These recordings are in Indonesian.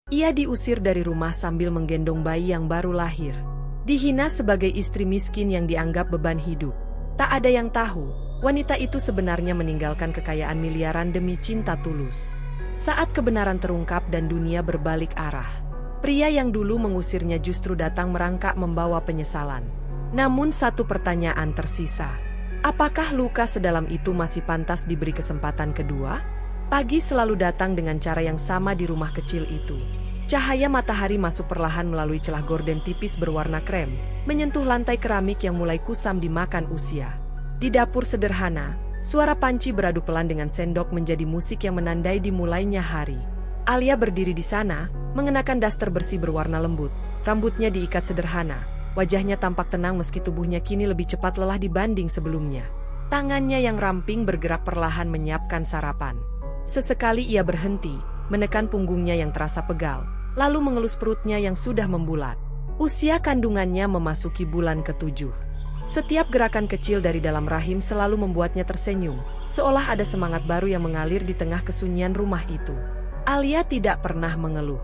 Ia diusir dari rumah sambil menggendong bayi yang baru lahir. Dihina sebagai istri miskin yang dianggap beban hidup. Tak ada yang tahu, wanita itu sebenarnya meninggalkan kekayaan miliaran demi cinta tulus. Saat kebenaran terungkap dan dunia berbalik arah, pria yang dulu mengusirnya justru datang merangkak membawa penyesalan. Namun satu pertanyaan tersisa. Apakah luka sedalam itu masih pantas diberi kesempatan kedua? Pagi selalu datang dengan cara yang sama di rumah kecil itu. Cahaya matahari masuk perlahan melalui celah gorden tipis berwarna krem, menyentuh lantai keramik yang mulai kusam dimakan usia. Di dapur sederhana, suara panci beradu pelan dengan sendok menjadi musik yang menandai dimulainya hari. Alia berdiri di sana, mengenakan daster bersih berwarna lembut, rambutnya diikat sederhana. Wajahnya tampak tenang meski tubuhnya kini lebih cepat lelah dibanding sebelumnya. Tangannya yang ramping bergerak perlahan menyiapkan sarapan. Sesekali ia berhenti, menekan punggungnya yang terasa pegal, lalu mengelus perutnya yang sudah membulat. Usia kandungannya memasuki bulan ke-7. Setiap gerakan kecil dari dalam rahim selalu membuatnya tersenyum, seolah ada semangat baru yang mengalir di tengah kesunyian rumah itu. Alia tidak pernah mengeluh.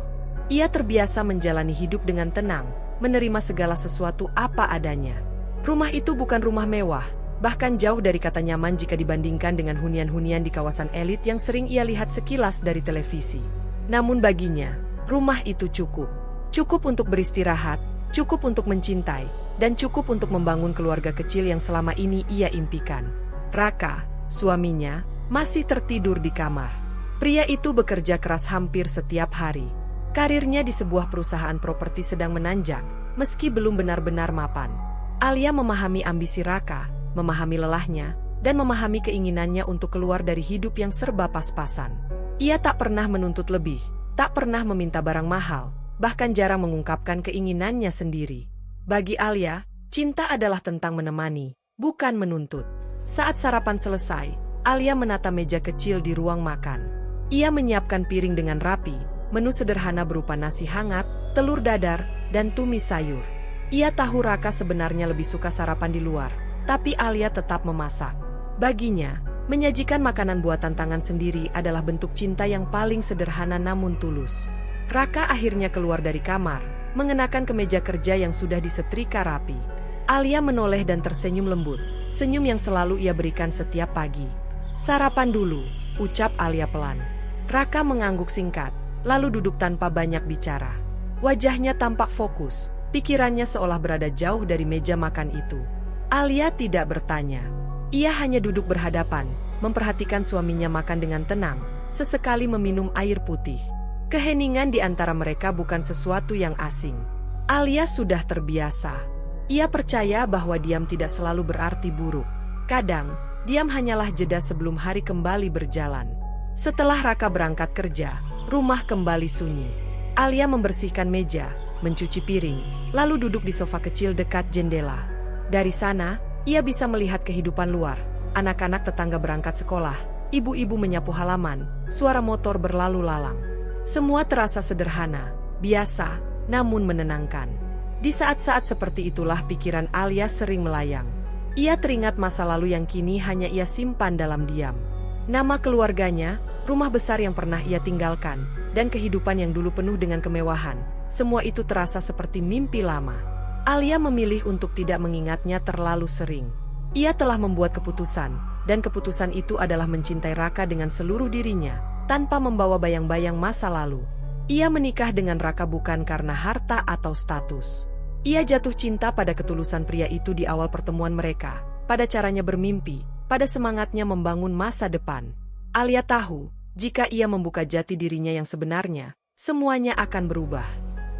Ia terbiasa menjalani hidup dengan tenang, menerima segala sesuatu apa adanya. Rumah itu bukan rumah mewah, bahkan jauh dari kata nyaman jika dibandingkan dengan hunian-hunian di kawasan elit yang sering ia lihat sekilas dari televisi. Namun baginya, rumah itu cukup. Cukup untuk beristirahat, cukup untuk mencintai, dan cukup untuk membangun keluarga kecil yang selama ini ia impikan. Raka, suaminya, masih tertidur di kamar. Pria itu bekerja keras hampir setiap hari. Karirnya di sebuah perusahaan properti sedang menanjak, meski belum benar-benar mapan. Alia memahami ambisi Raka, memahami lelahnya, dan memahami keinginannya untuk keluar dari hidup yang serba pas-pasan. Ia tak pernah menuntut lebih, tak pernah meminta barang mahal, bahkan jarang mengungkapkan keinginannya sendiri. Bagi Alia, cinta adalah tentang menemani, bukan menuntut. Saat sarapan selesai, Alia menata meja kecil di ruang makan. Ia menyiapkan piring dengan rapi, menu sederhana berupa nasi hangat, telur dadar, dan tumis sayur. Ia tahu Raka sebenarnya lebih suka sarapan di luar, tapi Alia tetap memasak. Baginya, menyajikan makanan buatan tangan sendiri adalah bentuk cinta yang paling sederhana namun tulus. Raka akhirnya keluar dari kamar, mengenakan kemeja kerja yang sudah disetrika rapi. Alia menoleh dan tersenyum lembut, senyum yang selalu ia berikan setiap pagi. "Sarapan dulu," ucap Alia pelan. Raka mengangguk singkat, lalu duduk tanpa banyak bicara. Wajahnya tampak fokus, pikirannya seolah berada jauh dari meja makan itu. Alia tidak bertanya. Ia hanya duduk berhadapan, memperhatikan suaminya makan dengan tenang, sesekali meminum air putih. Keheningan di antara mereka bukan sesuatu yang asing. Alia sudah terbiasa. Ia percaya bahwa diam tidak selalu berarti buruk. Kadang, diam hanyalah jeda sebelum hari kembali berjalan. Setelah Raka berangkat kerja, rumah kembali sunyi. Alia membersihkan meja, mencuci piring, lalu duduk di sofa kecil dekat jendela. Dari sana, ia bisa melihat kehidupan luar. Anak-anak tetangga berangkat sekolah, ibu-ibu menyapu halaman, suara motor berlalu lalang. Semua terasa sederhana, biasa, namun menenangkan. Di saat-saat seperti itulah pikiran Alia sering melayang. Ia teringat masa lalu yang kini hanya ia simpan dalam diam. Nama keluarganya, rumah besar yang pernah ia tinggalkan, dan kehidupan yang dulu penuh dengan kemewahan. Semua itu terasa seperti mimpi lama. Alia memilih untuk tidak mengingatnya terlalu sering. Ia telah membuat keputusan, dan keputusan itu adalah mencintai Raka dengan seluruh dirinya, tanpa membawa bayang-bayang masa lalu. Ia menikah dengan Raka bukan karena harta atau status. Ia jatuh cinta pada ketulusan pria itu di awal pertemuan mereka, pada caranya bermimpi, pada semangatnya membangun masa depan. Alia tahu, jika ia membuka jati dirinya yang sebenarnya, semuanya akan berubah.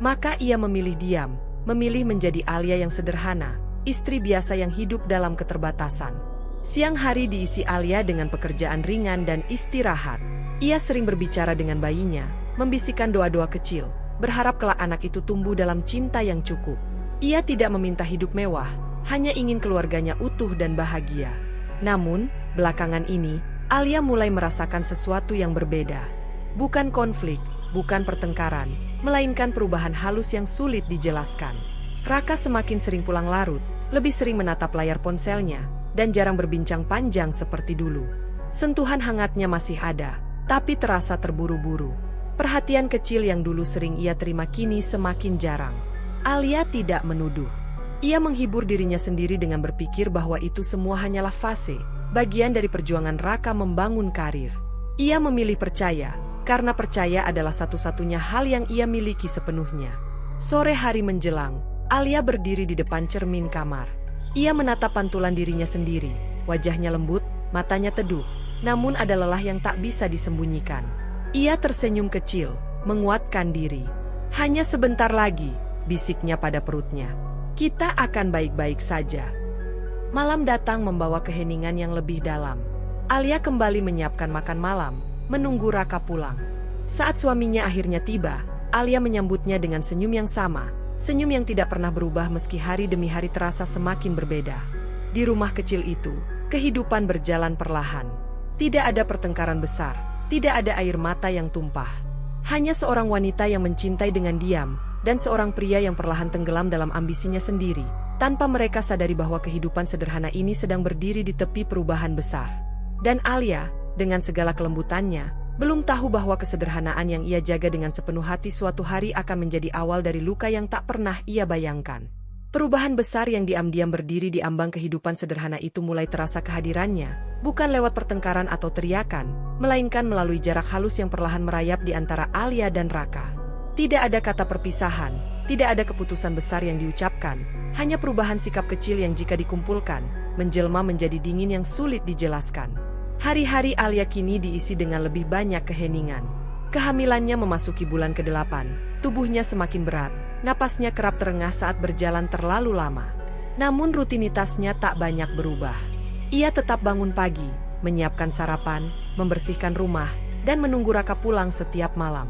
Maka ia memilih diam, memilih menjadi Alia yang sederhana, istri biasa yang hidup dalam keterbatasan. Siang hari diisi Alia dengan pekerjaan ringan dan istirahat. Ia sering berbicara dengan bayinya, membisikkan doa-doa kecil, berharap kelak anak itu tumbuh dalam cinta yang cukup. Ia tidak meminta hidup mewah, hanya ingin keluarganya utuh dan bahagia. Namun, belakangan ini, Alia mulai merasakan sesuatu yang berbeda. Bukan konflik, bukan pertengkaran, melainkan perubahan halus yang sulit dijelaskan. Raka semakin sering pulang larut, lebih sering menatap layar ponselnya, dan jarang berbincang panjang seperti dulu. Sentuhan hangatnya masih ada, tapi terasa terburu-buru. Perhatian kecil yang dulu sering ia terima kini semakin jarang. Alia tidak menuduh. Ia menghibur dirinya sendiri dengan berpikir bahwa itu semua hanyalah fase, bagian dari perjuangan Raka membangun karir. Ia memilih percaya, karena percaya adalah satu-satunya hal yang ia miliki sepenuhnya. Sore hari menjelang, Alia berdiri di depan cermin kamar. Ia menatap pantulan dirinya sendiri, wajahnya lembut, matanya teduh, namun ada lelah yang tak bisa disembunyikan. Ia tersenyum kecil, menguatkan diri. Hanya sebentar lagi, bisiknya pada perutnya. Kita akan baik-baik saja. Malam datang membawa keheningan yang lebih dalam. Alia kembali menyiapkan makan malam, menunggu Raka pulang. Saat suaminya akhirnya tiba, Alia menyambutnya dengan senyum yang sama. Senyum yang tidak pernah berubah meski hari demi hari terasa semakin berbeda. Di rumah kecil itu, kehidupan berjalan perlahan. Tidak ada pertengkaran besar, tidak ada air mata yang tumpah. Hanya seorang wanita yang mencintai dengan diam, dan seorang pria yang perlahan tenggelam dalam ambisinya sendiri, tanpa mereka sadari bahwa kehidupan sederhana ini sedang berdiri di tepi perubahan besar. Dan Alia, dengan segala kelembutannya, belum tahu bahwa kesederhanaan yang ia jaga dengan sepenuh hati suatu hari akan menjadi awal dari luka yang tak pernah ia bayangkan. Perubahan besar yang diam-diam berdiri di ambang kehidupan sederhana itu mulai terasa kehadirannya, bukan lewat pertengkaran atau teriakan, melainkan melalui jarak halus yang perlahan merayap di antara Alia dan Raka. Tidak ada kata perpisahan, tidak ada keputusan besar yang diucapkan, hanya perubahan sikap kecil yang jika dikumpulkan, menjelma menjadi dingin yang sulit dijelaskan. Hari-hari Alia kini diisi dengan lebih banyak keheningan. Kehamilannya memasuki bulan ke-8, tubuhnya semakin berat, napasnya kerap terengah saat berjalan terlalu lama. Namun rutinitasnya tak banyak berubah. Ia tetap bangun pagi, menyiapkan sarapan, membersihkan rumah, dan menunggu Raka pulang setiap malam.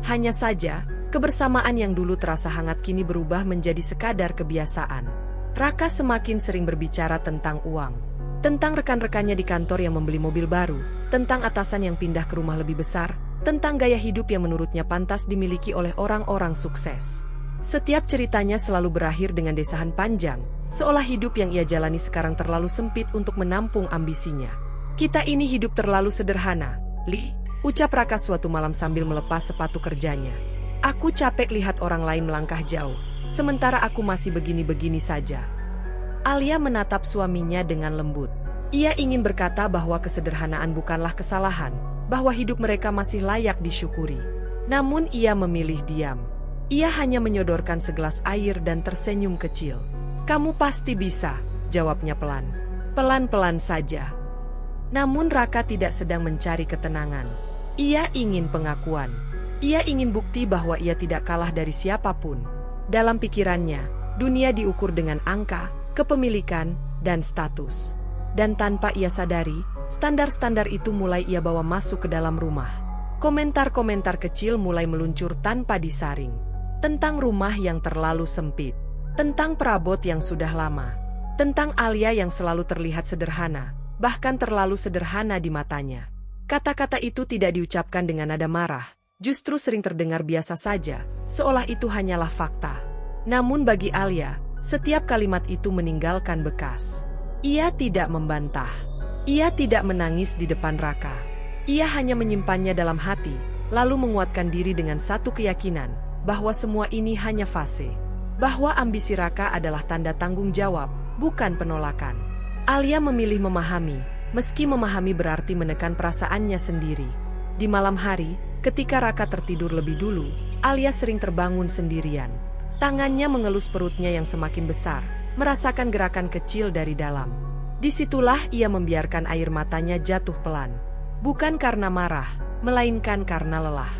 Hanya saja, kebersamaan yang dulu terasa hangat kini berubah menjadi sekadar kebiasaan. Raka semakin sering berbicara tentang uang. Tentang rekan-rekannya di kantor yang membeli mobil baru, tentang atasan yang pindah ke rumah lebih besar, tentang gaya hidup yang menurutnya pantas dimiliki oleh orang-orang sukses. Setiap ceritanya selalu berakhir dengan desahan panjang, seolah hidup yang ia jalani sekarang terlalu sempit untuk menampung ambisinya. Kita ini hidup terlalu sederhana, Li, ucap Raka suatu malam sambil melepas sepatu kerjanya. Aku capek lihat orang lain melangkah jauh, sementara aku masih begini-begini saja. Alia menatap suaminya dengan lembut. Ia ingin berkata bahwa kesederhanaan bukanlah kesalahan, bahwa hidup mereka masih layak disyukuri. Namun ia memilih diam. Ia hanya menyodorkan segelas air dan tersenyum kecil. Kamu pasti bisa, jawabnya pelan. Pelan-pelan saja. Namun Raka tidak sedang mencari ketenangan. Ia ingin pengakuan. Ia ingin bukti bahwa ia tidak kalah dari siapapun. Dalam pikirannya, dunia diukur dengan angka, kepemilikan, dan status. Dan tanpa ia sadari, standar-standar itu mulai ia bawa masuk ke dalam rumah. Komentar-komentar kecil mulai meluncur tanpa disaring. Tentang rumah yang terlalu sempit. Tentang perabot yang sudah lama. Tentang Alia yang selalu terlihat sederhana, bahkan terlalu sederhana di matanya. Kata-kata itu tidak diucapkan dengan nada marah, justru sering terdengar biasa saja, seolah itu hanyalah fakta. Namun bagi Alia, setiap kalimat itu meninggalkan bekas. Ia tidak membantah. Ia tidak menangis di depan Raka. Ia hanya menyimpannya dalam hati, lalu menguatkan diri dengan satu keyakinan, bahwa semua ini hanya fase. Bahwa ambisi Raka adalah tanda tanggung jawab, bukan penolakan. Alia memilih memahami, meski memahami berarti menekan perasaannya sendiri. Di malam hari, ketika Raka tertidur lebih dulu, Alia sering terbangun sendirian. Tangannya mengelus perutnya yang semakin besar, merasakan gerakan kecil dari dalam. Disitulah ia membiarkan air matanya jatuh pelan. Bukan karena marah, melainkan karena lelah.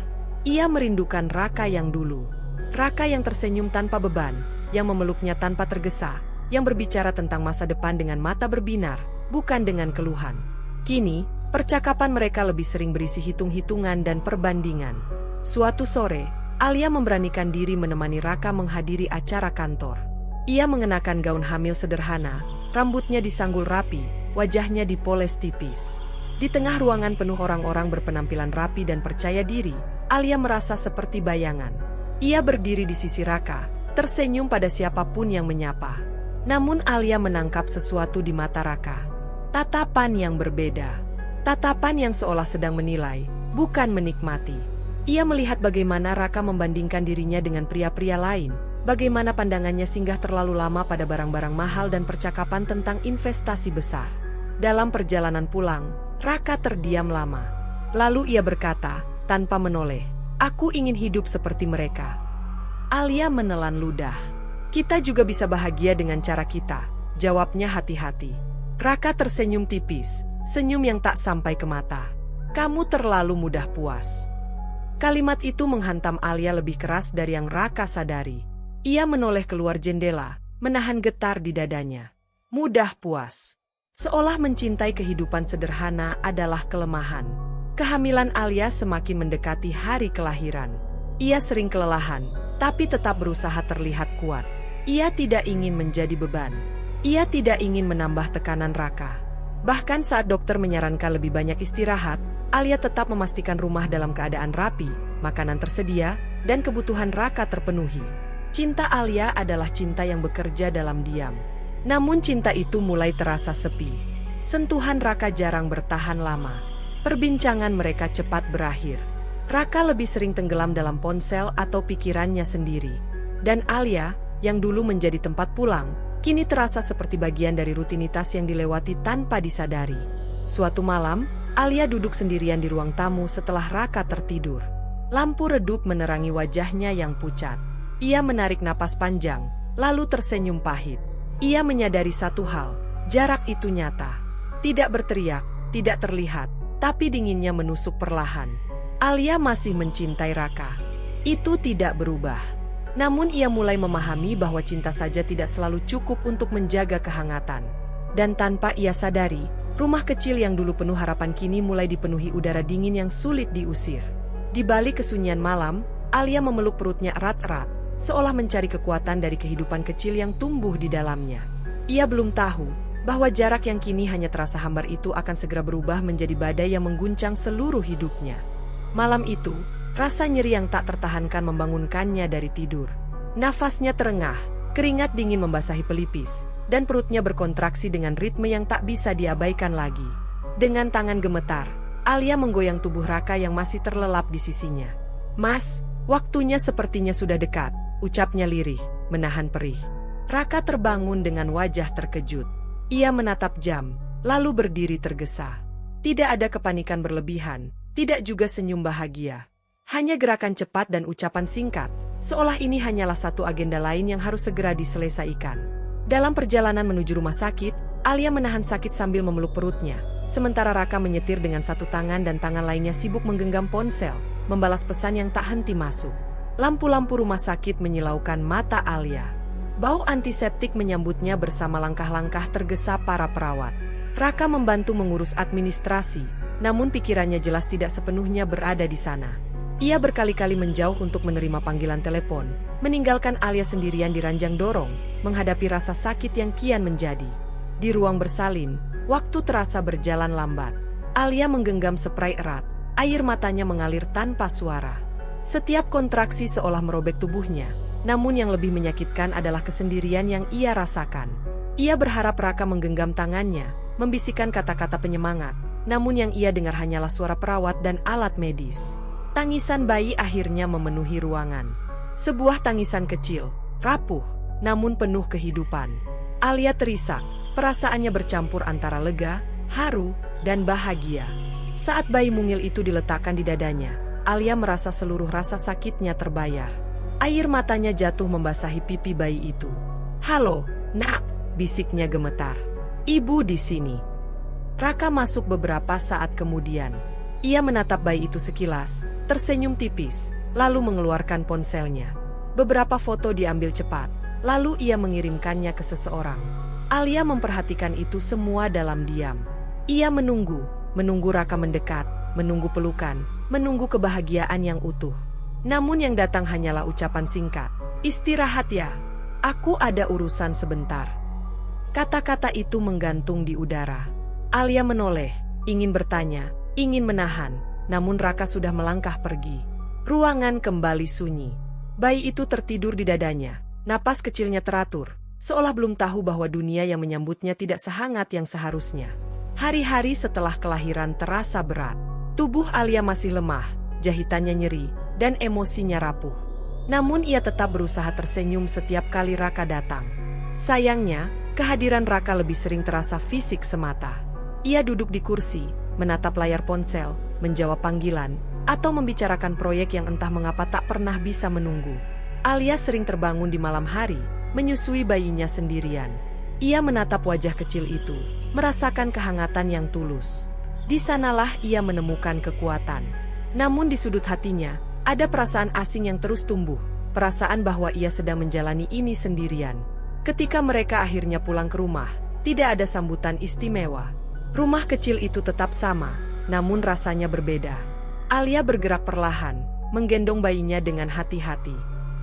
Ia merindukan Raka yang dulu. Raka yang tersenyum tanpa beban, yang memeluknya tanpa tergesa, yang berbicara tentang masa depan dengan mata berbinar, bukan dengan keluhan. Kini, percakapan mereka lebih sering berisi hitung-hitungan dan perbandingan. Suatu sore, Alia memberanikan diri menemani Raka menghadiri acara kantor. Ia mengenakan gaun hamil sederhana, rambutnya disanggul rapi, wajahnya dipoles tipis. Di tengah ruangan penuh orang-orang berpenampilan rapi dan percaya diri, Alia merasa seperti bayangan. Ia berdiri di sisi Raka, tersenyum pada siapapun yang menyapa. Namun Alia menangkap sesuatu di mata Raka. Tatapan yang berbeda. Tatapan yang seolah sedang menilai, bukan menikmati. Ia melihat bagaimana Raka membandingkan dirinya dengan pria-pria lain, bagaimana pandangannya singgah terlalu lama pada barang-barang mahal dan percakapan tentang investasi besar. Dalam perjalanan pulang, Raka terdiam lama. Lalu ia berkata, tanpa menoleh, "Aku ingin hidup seperti mereka." Alia menelan ludah. "Kita juga bisa bahagia dengan cara kita," jawabnya hati-hati. Raka tersenyum tipis, senyum yang tak sampai ke mata. "Kamu terlalu mudah puas." Kalimat itu menghantam Alia lebih keras dari yang Raka sadari. Ia menoleh keluar jendela, menahan getar di dadanya. Mudah puas. Seolah mencintai kehidupan sederhana adalah kelemahan. Kehamilan Alia semakin mendekati hari kelahiran. Ia sering kelelahan, tapi tetap berusaha terlihat kuat. Ia tidak ingin menjadi beban. Ia tidak ingin menambah tekanan Raka. Bahkan saat dokter menyarankan lebih banyak istirahat, Alia tetap memastikan rumah dalam keadaan rapi, makanan tersedia, dan kebutuhan Raka terpenuhi. Cinta Alia adalah cinta yang bekerja dalam diam. Namun cinta itu mulai terasa sepi. Sentuhan Raka jarang bertahan lama. Perbincangan mereka cepat berakhir. Raka lebih sering tenggelam dalam ponsel atau pikirannya sendiri. Dan Alia, yang dulu menjadi tempat pulang, kini terasa seperti bagian dari rutinitas yang dilewati tanpa disadari. Suatu malam, Alia duduk sendirian di ruang tamu setelah Raka tertidur. Lampu redup menerangi wajahnya yang pucat. Ia menarik napas panjang, lalu tersenyum pahit. Ia menyadari satu hal, jarak itu nyata. Tidak berteriak, tidak terlihat, tapi dinginnya menusuk perlahan. Alia masih mencintai Raka. Itu tidak berubah. Namun ia mulai memahami bahwa cinta saja tidak selalu cukup untuk menjaga kehangatan. Dan tanpa ia sadari, rumah kecil yang dulu penuh harapan kini mulai dipenuhi udara dingin yang sulit diusir. Di balik kesunyian malam, Alia memeluk perutnya erat-erat, seolah mencari kekuatan dari kehidupan kecil yang tumbuh di dalamnya. Ia belum tahu bahwa jarak yang kini hanya terasa hambar itu akan segera berubah menjadi badai yang mengguncang seluruh hidupnya. Malam itu, rasa nyeri yang tak tertahankan membangunkannya dari tidur. Nafasnya terengah, keringat dingin membasahi pelipis, dan perutnya berkontraksi dengan ritme yang tak bisa diabaikan lagi. Dengan tangan gemetar, Alia menggoyang tubuh Raka yang masih terlelap di sisinya. "Mas, waktunya sepertinya sudah dekat," ucapnya lirih, menahan perih. Raka terbangun dengan wajah terkejut. Ia menatap jam, lalu berdiri tergesa. Tidak ada kepanikan berlebihan, tidak juga senyum bahagia. Hanya gerakan cepat dan ucapan singkat, seolah ini hanyalah satu agenda lain yang harus segera diselesaikan. Dalam perjalanan menuju rumah sakit, Alia menahan sakit sambil memeluk perutnya, sementara Raka menyetir dengan satu tangan dan tangan lainnya sibuk menggenggam ponsel, membalas pesan yang tak henti masuk. Lampu-lampu rumah sakit menyilaukan mata Alia. Bau antiseptik menyambutnya bersama langkah-langkah tergesa para perawat. Raka membantu mengurus administrasi, namun pikirannya jelas tidak sepenuhnya berada di sana. Ia berkali-kali menjauh untuk menerima panggilan telepon, meninggalkan Alia sendirian di ranjang dorong, menghadapi rasa sakit yang kian menjadi. Di ruang bersalin, waktu terasa berjalan lambat. Alia menggenggam spray erat, air matanya mengalir tanpa suara. Setiap kontraksi seolah merobek tubuhnya, namun yang lebih menyakitkan adalah kesendirian yang ia rasakan. Ia berharap Raka menggenggam tangannya, membisikkan kata-kata penyemangat, namun yang ia dengar hanyalah suara perawat dan alat medis. Tangisan bayi akhirnya memenuhi ruangan. Sebuah tangisan kecil, rapuh, namun penuh kehidupan. Alia terisak, perasaannya bercampur antara lega, haru, dan bahagia. Saat bayi mungil itu diletakkan di dadanya, Alia merasa seluruh rasa sakitnya terbayar. Air matanya jatuh membasahi pipi bayi itu. "Halo, nak," bisiknya gemetar. "Ibu di sini." Raka masuk beberapa saat kemudian. Ia menatap bayi itu sekilas, tersenyum tipis, lalu mengeluarkan ponselnya. Beberapa foto diambil cepat, lalu ia mengirimkannya ke seseorang. Alia memperhatikan itu semua dalam diam. Ia menunggu Raka mendekat, menunggu pelukan, menunggu kebahagiaan yang utuh. Namun yang datang hanyalah ucapan singkat, "Istirahat ya, aku ada urusan sebentar." Kata-kata itu menggantung di udara. Alia menoleh, ingin bertanya, ingin menahan, namun Raka sudah melangkah pergi. Ruangan kembali sunyi. Bayi itu tertidur di dadanya, napas kecilnya teratur, seolah belum tahu bahwa dunia yang menyambutnya tidak sehangat yang seharusnya. Hari-hari setelah kelahiran terasa berat. Tubuh Alia masih lemah, jahitannya nyeri, dan emosinya rapuh. Namun ia tetap berusaha tersenyum setiap kali Raka datang. Sayangnya, kehadiran Raka lebih sering terasa fisik semata. Ia duduk di kursi, menatap layar ponsel, menjawab panggilan, atau membicarakan proyek yang entah mengapa tak pernah bisa menunggu. Alia sering terbangun di malam hari, menyusui bayinya sendirian. Ia menatap wajah kecil itu, merasakan kehangatan yang tulus. Di sanalah ia menemukan kekuatan. Namun di sudut hatinya, ada perasaan asing yang terus tumbuh, perasaan bahwa ia sedang menjalani ini sendirian. Ketika mereka akhirnya pulang ke rumah, tidak ada sambutan istimewa. Rumah kecil itu tetap sama, namun rasanya berbeda. Alia bergerak perlahan, menggendong bayinya dengan hati-hati.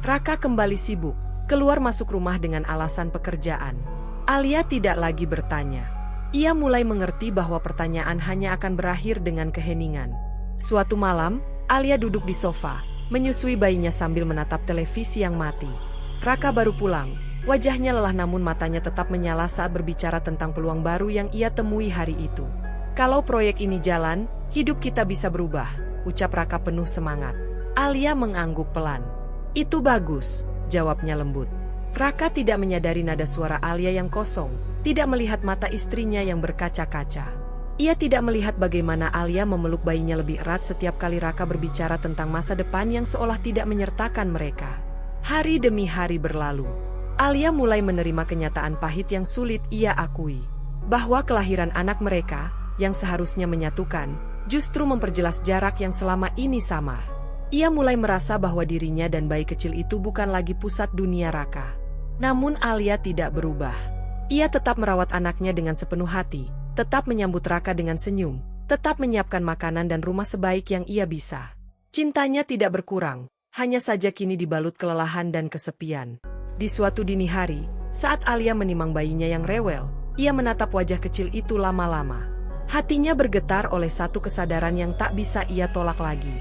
Raka kembali sibuk, keluar masuk rumah dengan alasan pekerjaan. Alia tidak lagi bertanya. Ia mulai mengerti bahwa pertanyaan hanya akan berakhir dengan keheningan. Suatu malam, Alia duduk di sofa, menyusui bayinya sambil menatap televisi yang mati. Raka baru pulang, wajahnya lelah namun matanya tetap menyala saat berbicara tentang peluang baru yang ia temui hari itu. Kalau proyek ini jalan, hidup kita bisa berubah, ucap Raka penuh semangat. Alia mengangguk pelan. Itu bagus, jawabnya lembut. Raka tidak menyadari nada suara Alia yang kosong, tidak melihat mata istrinya yang berkaca-kaca. Ia tidak melihat bagaimana Alia memeluk bayinya lebih erat setiap kali Raka berbicara tentang masa depan yang seolah tidak menyertakan mereka. Hari demi hari berlalu. Alia mulai menerima kenyataan pahit yang sulit ia akui. Bahwa kelahiran anak mereka, yang seharusnya menyatukan, justru memperjelas jarak yang selama ini samar. Ia mulai merasa bahwa dirinya dan bayi kecil itu bukan lagi pusat dunia Raka. Namun Alia tidak berubah. Ia tetap merawat anaknya dengan sepenuh hati, tetap menyambut Raka dengan senyum, tetap menyiapkan makanan dan rumah sebaik yang ia bisa. Cintanya tidak berkurang, hanya saja kini dibalut kelelahan dan kesepian. Di suatu dini hari, saat Alia menimang bayinya yang rewel, ia menatap wajah kecil itu lama-lama. Hatinya bergetar oleh satu kesadaran yang tak bisa ia tolak lagi.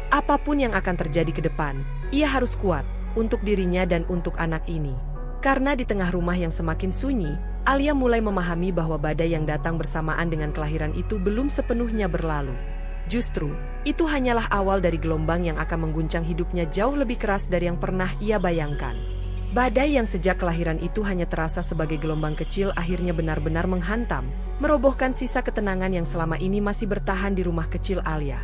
Apapun yang akan terjadi ke depan, ia harus kuat, untuk dirinya dan untuk anak ini. Karena di tengah rumah yang semakin sunyi, Alia mulai memahami bahwa badai yang datang bersamaan dengan kelahiran itu belum sepenuhnya berlalu. Justru, itu hanyalah awal dari gelombang yang akan mengguncang hidupnya jauh lebih keras dari yang pernah ia bayangkan. Badai yang sejak kelahiran itu hanya terasa sebagai gelombang kecil akhirnya benar-benar menghantam, merobohkan sisa ketenangan yang selama ini masih bertahan di rumah kecil Alia.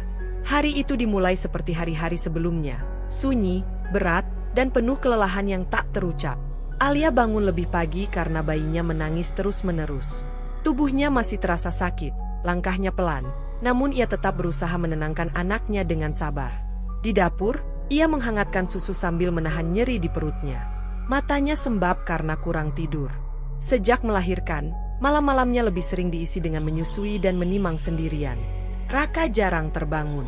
Hari itu dimulai seperti hari-hari sebelumnya, sunyi, berat, dan penuh kelelahan yang tak terucap. Alia bangun lebih pagi karena bayinya menangis terus-menerus. Tubuhnya masih terasa sakit, langkahnya pelan, namun ia tetap berusaha menenangkan anaknya dengan sabar. Di dapur, ia menghangatkan susu sambil menahan nyeri di perutnya. Matanya sembab karena kurang tidur. Sejak melahirkan, malam-malamnya lebih sering diisi dengan menyusui dan menimang sendirian. Raka jarang terbangun.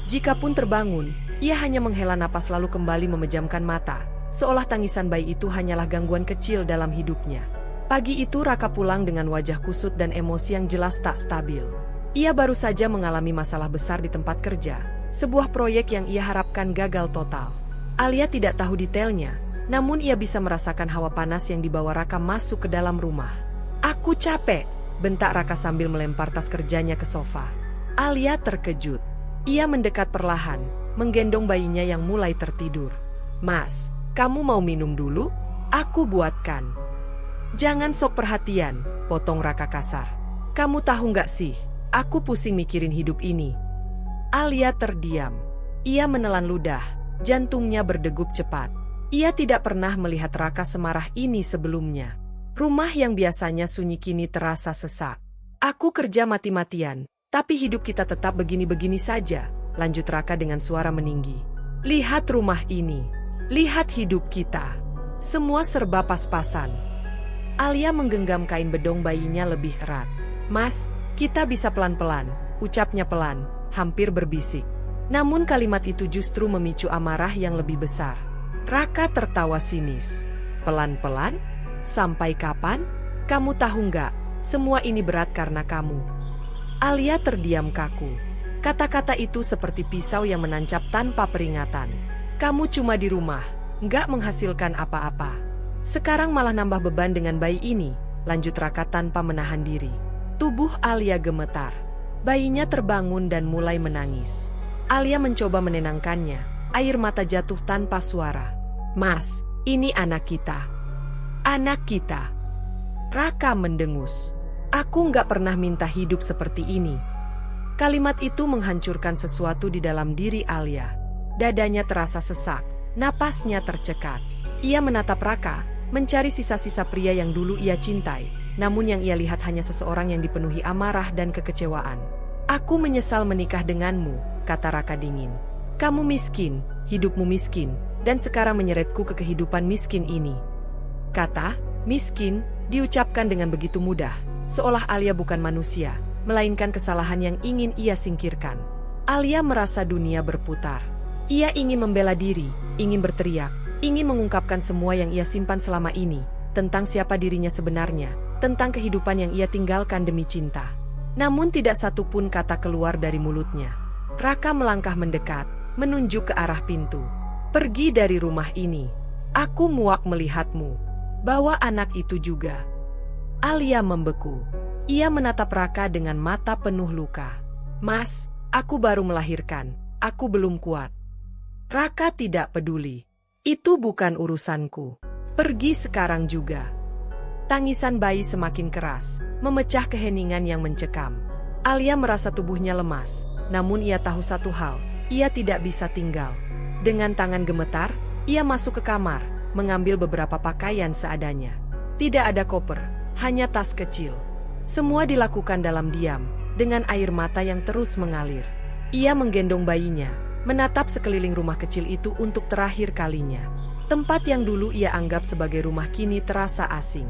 Jikapun terbangun, ia hanya menghela napas lalu kembali memejamkan mata. Seolah tangisan bayi itu hanyalah gangguan kecil dalam hidupnya. Pagi itu Raka pulang dengan wajah kusut dan emosi yang jelas tak stabil. Ia baru saja mengalami masalah besar di tempat kerja, sebuah proyek yang ia harapkan gagal total. Alia tidak tahu detailnya, namun ia bisa merasakan hawa panas yang dibawa Raka masuk ke dalam rumah. "Aku capek," bentak Raka sambil melempar tas kerjanya ke sofa. Alia terkejut. Ia mendekat perlahan, menggendong bayinya yang mulai tertidur. "Mas, kamu mau minum dulu? Aku buatkan." "Jangan sok perhatian," potong Raka kasar. "Kamu tahu nggak sih, aku pusing mikirin hidup ini." Alia terdiam. Ia menelan ludah, jantungnya berdegup cepat. Ia tidak pernah melihat Raka semarah ini sebelumnya. Rumah yang biasanya sunyi kini terasa sesak. "Aku kerja mati-matian, tapi hidup kita tetap begini-begini saja," lanjut Raka dengan suara meninggi. "Lihat rumah ini. Lihat hidup kita. Semua serba pas-pasan." Alia menggenggam kain bedong bayinya lebih erat. "Mas, kita bisa pelan-pelan," ucapnya pelan, hampir berbisik. Namun kalimat itu justru memicu amarah yang lebih besar. Raka tertawa sinis. "Pelan-pelan? Sampai kapan? Kamu tahu nggak, semua ini berat karena kamu." Alia terdiam kaku. Kata-kata itu seperti pisau yang menancap tanpa peringatan. "Kamu cuma di rumah, nggak menghasilkan apa-apa. Sekarang malah nambah beban dengan bayi ini," lanjut Raka tanpa menahan diri. Tubuh Alia gemetar. Bayinya terbangun dan mulai menangis. Alia mencoba menenangkannya, air mata jatuh tanpa suara. "Mas, ini anak kita. Anak kita." Raka mendengus. "Aku nggak pernah minta hidup seperti ini." Kalimat itu menghancurkan sesuatu di dalam diri Alia. Dadanya terasa sesak, napasnya tercekat. Ia menatap Raka, mencari sisa-sisa pria yang dulu ia cintai, namun yang ia lihat hanya seseorang yang dipenuhi amarah dan kekecewaan. "Aku menyesal menikah denganmu," kata Raka dingin. "Kamu miskin, hidupmu miskin, dan sekarang menyeretku ke kehidupan miskin ini." Kata miskin diucapkan dengan begitu mudah, seolah Alia bukan manusia, melainkan kesalahan yang ingin ia singkirkan. Alia merasa dunia berputar. Ia ingin membela diri, ingin berteriak, ingin mengungkapkan semua yang ia simpan selama ini, tentang siapa dirinya sebenarnya, tentang kehidupan yang ia tinggalkan demi cinta. Namun tidak satu pun kata keluar dari mulutnya. Raka melangkah mendekat, menunjuk ke arah pintu. "Pergi dari rumah ini. Aku muak melihatmu. Bawa anak itu juga." Alia membeku. Ia menatap Raka dengan mata penuh luka. "Mas, aku baru melahirkan. Aku belum kuat." Raka tidak peduli. "Itu bukan urusanku. Pergi sekarang juga." Tangisan bayi semakin keras, memecah keheningan yang mencekam. Alia merasa tubuhnya lemas, namun ia tahu satu hal, ia tidak bisa tinggal. Dengan tangan gemetar, ia masuk ke kamar, mengambil beberapa pakaian seadanya. Tidak ada koper, hanya tas kecil. Semua dilakukan dalam diam, dengan air mata yang terus mengalir. Ia menggendong bayinya, menatap sekeliling rumah kecil itu untuk terakhir kalinya. Tempat yang dulu ia anggap sebagai rumah kini terasa asing.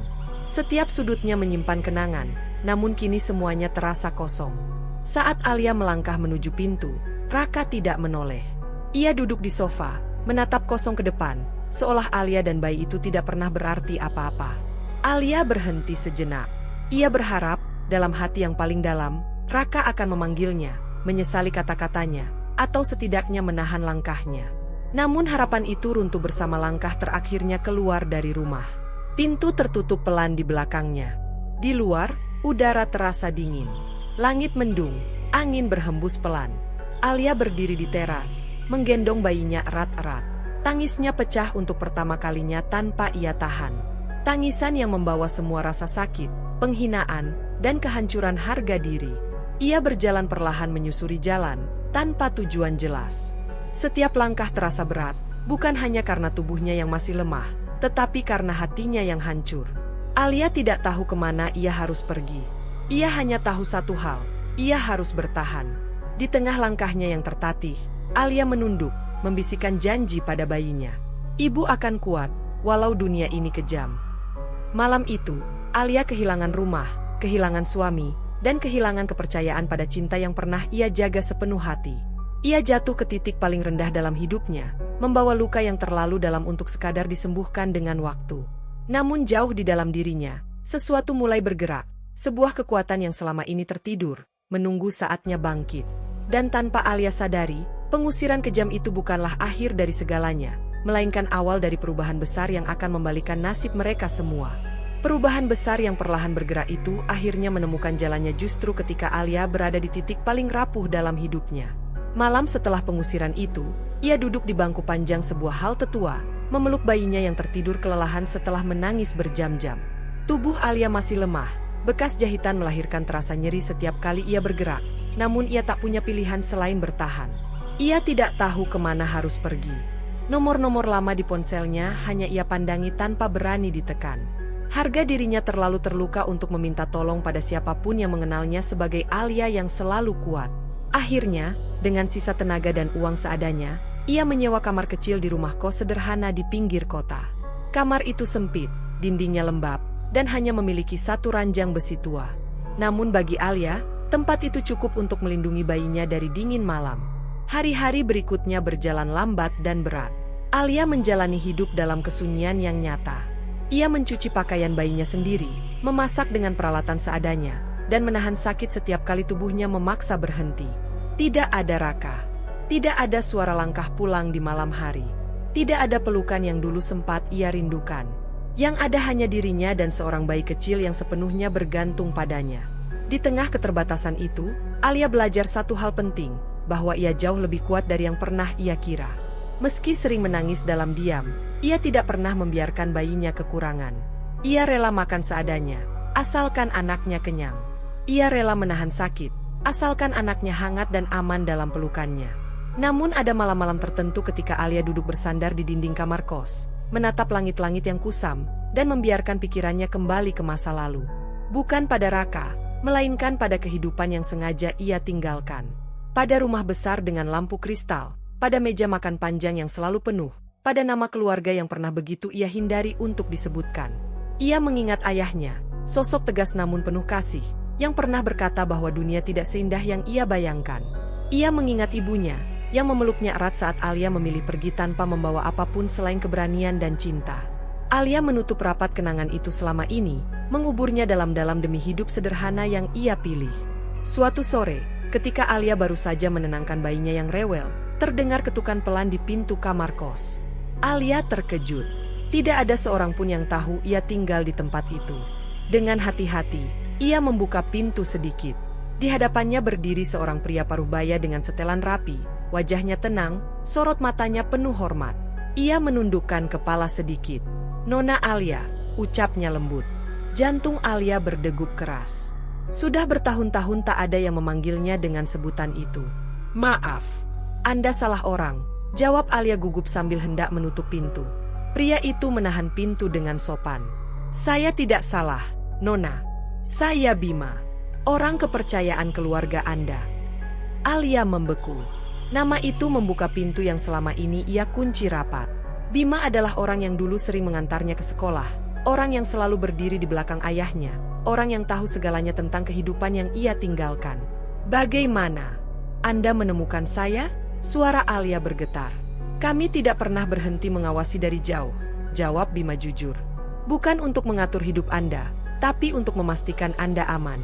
Setiap sudutnya menyimpan kenangan, namun kini semuanya terasa kosong. Saat Alia melangkah menuju pintu, Raka tidak menoleh. Ia duduk di sofa, menatap kosong ke depan, seolah Alia dan bayi itu tidak pernah berarti apa-apa. Alia berhenti sejenak. Ia berharap, dalam hati yang paling dalam, Raka akan memanggilnya, menyesali kata-katanya, atau setidaknya menahan langkahnya. Namun harapan itu runtuh bersama langkah terakhirnya keluar dari rumah. Pintu tertutup pelan di belakangnya. Di luar, udara terasa dingin. Langit mendung, angin berhembus pelan. Alia berdiri di teras, menggendong bayinya erat-erat. Tangisnya pecah untuk pertama kalinya tanpa ia tahan. Tangisan yang membawa semua rasa sakit, penghinaan, dan kehancuran harga diri. Ia berjalan perlahan menyusuri jalan, tanpa tujuan jelas. Setiap langkah terasa berat, bukan hanya karena tubuhnya yang masih lemah, tetapi karena hatinya yang hancur. Alia tidak tahu kemana ia harus pergi. Ia hanya tahu satu hal, ia harus bertahan. Di tengah langkahnya yang tertatih, Alia menunduk, membisikkan janji pada bayinya. "Ibu akan kuat, walau dunia ini kejam." Malam itu, Alia kehilangan rumah, kehilangan suami, dan kehilangan kepercayaan pada cinta yang pernah ia jaga sepenuh hati. Ia jatuh ke titik paling rendah dalam hidupnya, membawa luka yang terlalu dalam untuk sekadar disembuhkan dengan waktu. Namun jauh di dalam dirinya, sesuatu mulai bergerak, sebuah kekuatan yang selama ini tertidur, menunggu saatnya bangkit. Dan tanpa Alia sadari, pengusiran kejam itu bukanlah akhir dari segalanya, melainkan awal dari perubahan besar yang akan membalikan nasib mereka semua. Perubahan besar yang perlahan bergerak itu akhirnya menemukan jalannya justru ketika Alia berada di titik paling rapuh dalam hidupnya. Malam setelah pengusiran itu, ia duduk di bangku panjang sebuah halte tua, memeluk bayinya yang tertidur kelelahan setelah menangis berjam-jam. Tubuh Alia masih lemah, bekas jahitan melahirkan terasa nyeri setiap kali ia bergerak, namun ia tak punya pilihan selain bertahan. Ia tidak tahu kemana harus pergi. Nomor-nomor lama di ponselnya hanya ia pandangi tanpa berani ditekan. Harga dirinya terlalu terluka untuk meminta tolong pada siapapun yang mengenalnya sebagai Alia yang selalu kuat. Akhirnya, dengan sisa tenaga dan uang seadanya, ia menyewa kamar kecil di rumah kos sederhana di pinggir kota. Kamar itu sempit, dindingnya lembab, dan hanya memiliki satu ranjang besi tua. Namun bagi Alia, tempat itu cukup untuk melindungi bayinya dari dingin malam. Hari-hari berikutnya berjalan lambat dan berat. Alia menjalani hidup dalam kesunyian yang nyata. Ia mencuci pakaian bayinya sendiri, memasak dengan peralatan seadanya, dan menahan sakit setiap kali tubuhnya memaksa berhenti. Tidak ada Raka. Tidak ada suara langkah pulang di malam hari. Tidak ada pelukan yang dulu sempat ia rindukan. Yang ada hanya dirinya dan seorang bayi kecil yang sepenuhnya bergantung padanya. Di tengah keterbatasan itu, Alia belajar satu hal penting, bahwa ia jauh lebih kuat dari yang pernah ia kira. Meski sering menangis dalam diam, ia tidak pernah membiarkan bayinya kekurangan. Ia rela makan seadanya, asalkan anaknya kenyang. Ia rela menahan sakit, asalkan anaknya hangat dan aman dalam pelukannya. Namun ada malam-malam tertentu ketika Alia duduk bersandar di dinding kamar kos, menatap langit-langit yang kusam, dan membiarkan pikirannya kembali ke masa lalu. Bukan pada Raka, melainkan pada kehidupan yang sengaja ia tinggalkan. Pada rumah besar dengan lampu kristal, pada meja makan panjang yang selalu penuh, pada nama keluarga yang pernah begitu ia hindari untuk disebutkan. Ia mengingat ayahnya, sosok tegas namun penuh kasih, yang pernah berkata bahwa dunia tidak seindah yang ia bayangkan. Ia mengingat ibunya, yang memeluknya erat saat Alia memilih pergi tanpa membawa apapun selain keberanian dan cinta. Alia menutup rapat kenangan itu selama ini, menguburnya dalam-dalam demi hidup sederhana yang ia pilih. Suatu sore, ketika Alia baru saja menenangkan bayinya yang rewel, terdengar ketukan pelan di pintu kamar kos. Alia terkejut. Tidak ada seorang pun yang tahu ia tinggal di tempat itu. Dengan hati-hati, ia membuka pintu sedikit. Di hadapannya berdiri seorang pria parubaya dengan setelan rapi, wajahnya tenang, sorot matanya penuh hormat. Ia menundukkan kepala sedikit. "Nona Alia," ucapnya lembut. Jantung Alia berdegup keras. Sudah bertahun-tahun tak ada yang memanggilnya dengan sebutan itu. "Maaf, Anda salah orang," jawab Alia gugup sambil hendak menutup pintu. Pria itu menahan pintu dengan sopan. "Saya tidak salah, Nona. Saya Bima, orang kepercayaan keluarga Anda." Alia membeku. Nama itu membuka pintu yang selama ini ia kunci rapat. Bima adalah orang yang dulu sering mengantarnya ke sekolah, orang yang selalu berdiri di belakang ayahnya, orang yang tahu segalanya tentang kehidupan yang ia tinggalkan. "Bagaimana? Anda menemukan saya?" Suara Alia bergetar. "Kami tidak pernah berhenti mengawasi dari jauh," jawab Bima jujur. "Bukan untuk mengatur hidup Anda, tapi untuk memastikan Anda aman."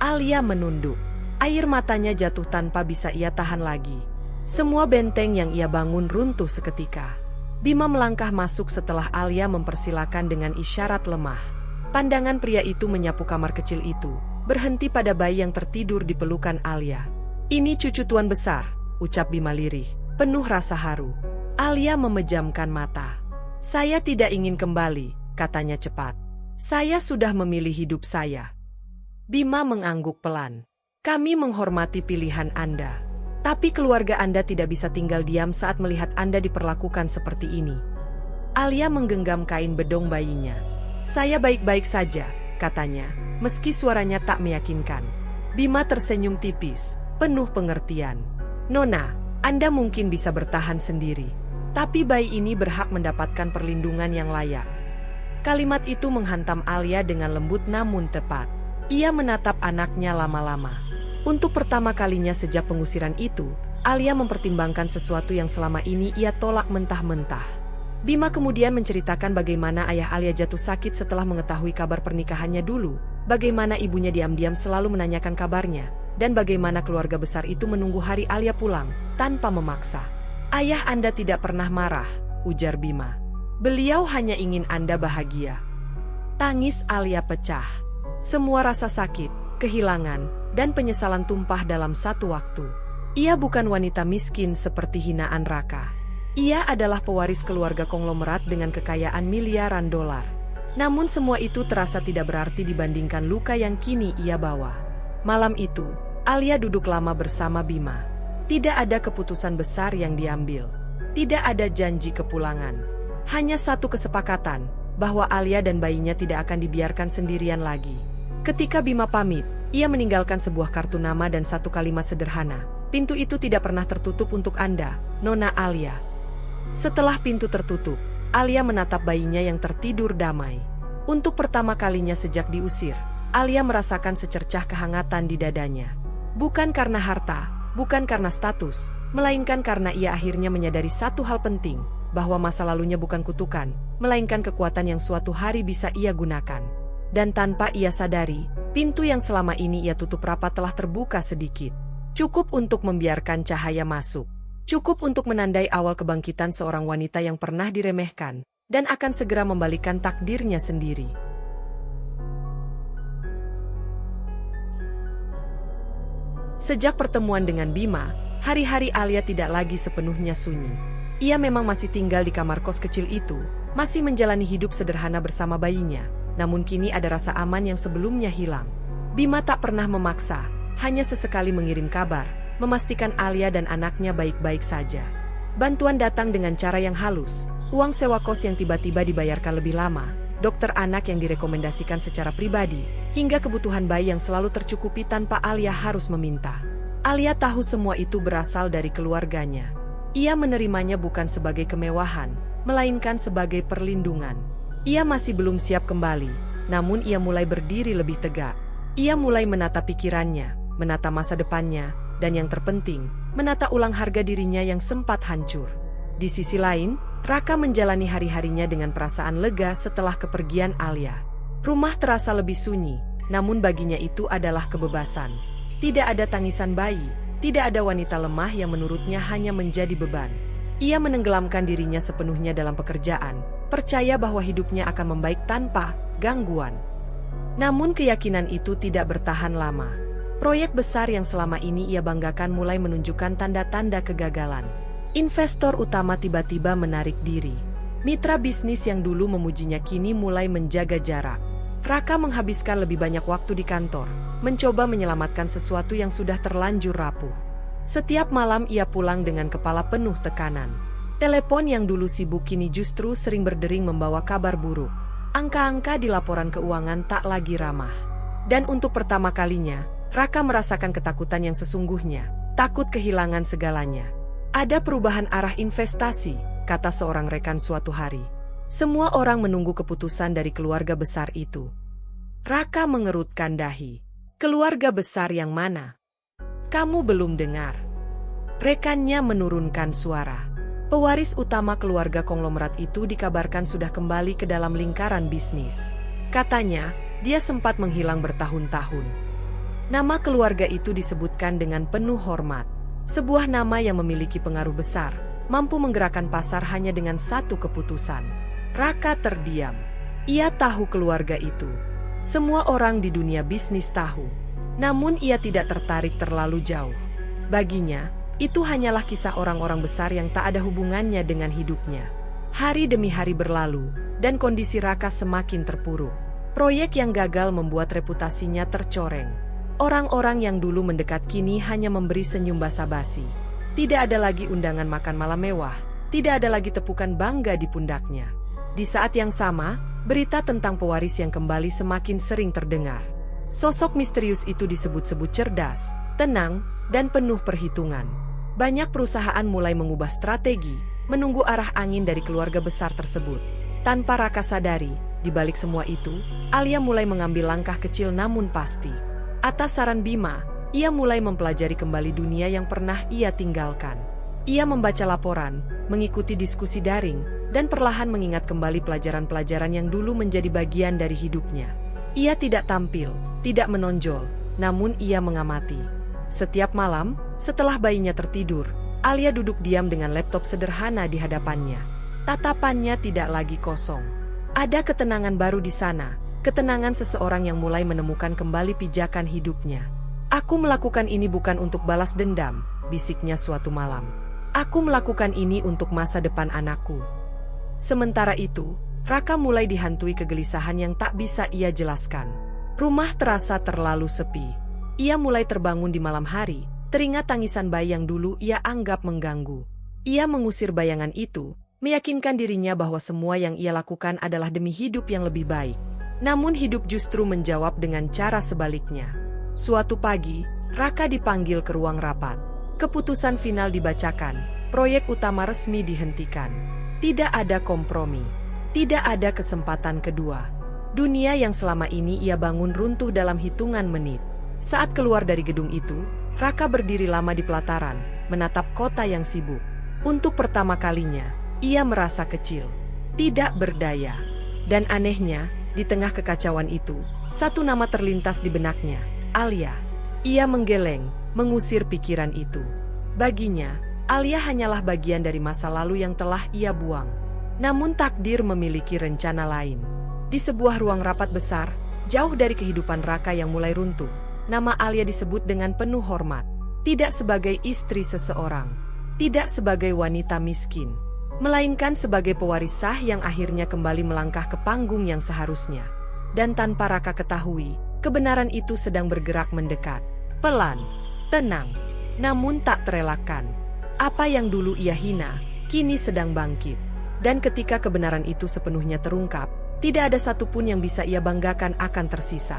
Alia menunduk. Air matanya jatuh tanpa bisa ia tahan lagi. Semua benteng yang ia bangun runtuh seketika. Bima melangkah masuk setelah Alia mempersilakan dengan isyarat lemah. Pandangan pria itu menyapu kamar kecil itu, berhenti pada bayi yang tertidur di pelukan Alia. "Ini cucu tuan besar," ucap Bima lirih, penuh rasa haru. Alia memejamkan mata. "Saya tidak ingin kembali," katanya cepat. "Saya sudah memilih hidup saya." Bima mengangguk pelan. "Kami menghormati pilihan Anda. Tapi keluarga Anda tidak bisa tinggal diam saat melihat Anda diperlakukan seperti ini." Alia menggenggam kain bedong bayinya. "Saya baik-baik saja," katanya, meski suaranya tak meyakinkan. Bima tersenyum tipis, penuh pengertian. "Nona, Anda mungkin bisa bertahan sendiri, tapi bayi ini berhak mendapatkan perlindungan yang layak." Kalimat itu menghantam Alia dengan lembut namun tepat. Ia menatap anaknya lama-lama. Untuk pertama kalinya sejak pengusiran itu, Alia mempertimbangkan sesuatu yang selama ini ia tolak mentah-mentah. Bima kemudian menceritakan bagaimana ayah Alia jatuh sakit setelah mengetahui kabar pernikahannya dulu, bagaimana ibunya diam-diam selalu menanyakan kabarnya, dan bagaimana keluarga besar itu menunggu hari Alia pulang, tanpa memaksa. "Ayah Anda tidak pernah marah," ujar Bima. "Beliau hanya ingin Anda bahagia." Tangis Alia pecah. Semua rasa sakit, kehilangan, dan penyesalan tumpah dalam satu waktu. Ia bukan wanita miskin seperti hinaan Raka. Ia adalah pewaris keluarga konglomerat dengan kekayaan miliaran dolar. Namun semua itu terasa tidak berarti dibandingkan luka yang kini ia bawa. Malam itu, Alia duduk lama bersama Bima. Tidak ada keputusan besar yang diambil. Tidak ada janji kepulangan. Hanya satu kesepakatan, bahwa Alia dan bayinya tidak akan dibiarkan sendirian lagi. Ketika Bima pamit, ia meninggalkan sebuah kartu nama dan satu kalimat sederhana. "Pintu itu tidak pernah tertutup untuk Anda, Nona Alia." Setelah pintu tertutup, Alia menatap bayinya yang tertidur damai. Untuk pertama kalinya sejak diusir, Alia merasakan secercah kehangatan di dadanya. Bukan karena harta, bukan karena status, melainkan karena ia akhirnya menyadari satu hal penting, bahwa masa lalunya bukan kutukan, melainkan kekuatan yang suatu hari bisa ia gunakan. Dan tanpa ia sadari, pintu yang selama ini ia tutup rapat telah terbuka sedikit. Cukup untuk membiarkan cahaya masuk. Cukup untuk menandai awal kebangkitan seorang wanita yang pernah diremehkan, dan akan segera membalikan takdirnya sendiri. Sejak pertemuan dengan Bima, Hari-hari Alia tidak lagi sepenuhnya sunyi. Ia memang masih tinggal di kamar kos kecil itu, masih menjalani hidup sederhana bersama bayinya, namun kini ada rasa aman yang sebelumnya hilang. Bima tak pernah memaksa, hanya sesekali mengirim kabar, memastikan Alia dan anaknya baik-baik saja. Bantuan datang dengan cara yang halus, uang sewa kos yang tiba-tiba dibayarkan lebih lama, dokter anak yang direkomendasikan secara pribadi, hingga kebutuhan bayi yang selalu tercukupi tanpa Alia harus meminta. Alia tahu semua itu berasal dari keluarganya. Ia menerimanya bukan sebagai kemewahan, melainkan sebagai perlindungan. Ia masih belum siap kembali, namun ia mulai berdiri lebih tegak. Ia mulai menata pikirannya, menata masa depannya, dan yang terpenting, menata ulang harga dirinya yang sempat hancur. Di sisi lain, Raka menjalani hari-harinya dengan perasaan lega setelah kepergian Alia. Rumah terasa lebih sunyi, namun baginya itu adalah kebebasan. Tidak ada tangisan bayi, tidak ada wanita lemah yang menurutnya hanya menjadi beban. Ia menenggelamkan dirinya sepenuhnya dalam pekerjaan, percaya bahwa hidupnya akan membaik tanpa gangguan. Namun keyakinan itu tidak bertahan lama. Proyek besar yang selama ini ia banggakan mulai menunjukkan tanda-tanda kegagalan. Investor utama tiba-tiba menarik diri. Mitra bisnis yang dulu memujinya kini mulai menjaga jarak. Raka menghabiskan lebih banyak waktu di kantor, mencoba menyelamatkan sesuatu yang sudah terlanjur rapuh. Setiap malam ia pulang dengan kepala penuh tekanan. Telepon yang dulu sibuk kini justru sering berdering membawa kabar buruk. Angka-angka di laporan keuangan tak lagi ramah. Dan untuk pertama kalinya, Raka merasakan ketakutan yang sesungguhnya, takut kehilangan segalanya. Ada perubahan arah investasi, kata seorang rekan suatu hari. Semua orang menunggu keputusan dari keluarga besar itu. Raka mengerutkan dahi. Keluarga besar yang mana? Kamu belum dengar. Rekannya menurunkan suara. Pewaris utama keluarga konglomerat itu dikabarkan sudah kembali ke dalam lingkaran bisnis. Katanya, dia sempat menghilang bertahun-tahun. Nama keluarga itu disebutkan dengan penuh hormat. Sebuah nama yang memiliki pengaruh besar, mampu menggerakkan pasar hanya dengan satu keputusan. Raka terdiam. Ia tahu keluarga itu. Semua orang di dunia bisnis tahu. Namun ia tidak tertarik terlalu jauh. Baginya, itu hanyalah kisah orang-orang besar yang tak ada hubungannya dengan hidupnya. Hari demi hari berlalu, dan kondisi Raka semakin terpuruk. Proyek yang gagal membuat reputasinya tercoreng. Orang-orang yang dulu mendekat kini hanya memberi senyum basa-basi. Tidak ada lagi undangan makan malam mewah, tidak ada lagi tepukan bangga di pundaknya. Di saat yang sama, berita tentang pewaris yang kembali semakin sering terdengar. Sosok misterius itu disebut-sebut cerdas, tenang, dan penuh perhitungan. Banyak perusahaan mulai mengubah strategi, menunggu arah angin dari keluarga besar tersebut. Tanpa Raka sadari, di balik semua itu, Alia mulai mengambil langkah kecil namun pasti. Atas saran Bima, ia mulai mempelajari kembali dunia yang pernah ia tinggalkan. Ia membaca laporan, mengikuti diskusi daring, dan perlahan mengingat kembali pelajaran-pelajaran yang dulu menjadi bagian dari hidupnya. Ia tidak tampil, tidak menonjol, namun ia mengamati. Setiap malam, setelah bayinya tertidur, Alia duduk diam dengan laptop sederhana di hadapannya. Tatapannya tidak lagi kosong. Ada ketenangan baru di sana, ketenangan seseorang yang mulai menemukan kembali pijakan hidupnya. Aku melakukan ini bukan untuk balas dendam, bisiknya suatu malam. Aku melakukan ini untuk masa depan anakku. Sementara itu, Raka mulai dihantui kegelisahan yang tak bisa ia jelaskan. Rumah terasa terlalu sepi. Ia mulai terbangun di malam hari, teringat tangisan bayi yang dulu ia anggap mengganggu. Ia mengusir bayangan itu, meyakinkan dirinya bahwa semua yang ia lakukan adalah demi hidup yang lebih baik. Namun hidup justru menjawab dengan cara sebaliknya. Suatu pagi, Raka dipanggil ke ruang rapat. Keputusan final dibacakan, proyek utama resmi dihentikan. Tidak ada kompromi, tidak ada kesempatan kedua. Dunia yang selama ini ia bangun runtuh dalam hitungan menit. Saat keluar dari gedung itu, Raka berdiri lama di pelataran, menatap kota yang sibuk. Untuk pertama kalinya, ia merasa kecil, tidak berdaya. Dan anehnya, di tengah kekacauan itu, satu nama terlintas di benaknya, Alia. Ia menggeleng, mengusir pikiran itu. Baginya, Alia hanyalah bagian dari masa lalu yang telah ia buang. Namun takdir memiliki rencana lain. Di sebuah ruang rapat besar, jauh dari kehidupan Raka yang mulai runtuh, nama Alia disebut dengan penuh hormat. Tidak sebagai istri seseorang, tidak sebagai wanita miskin, melainkan sebagai pewaris sah yang akhirnya kembali melangkah ke panggung yang seharusnya. Dan tanpa Raka ketahui, kebenaran itu sedang bergerak mendekat. Pelan, tenang, namun tak terelakkan. Apa yang dulu ia hina, kini sedang bangkit. Dan ketika kebenaran itu sepenuhnya terungkap, tidak ada satupun yang bisa ia banggakan akan tersisa.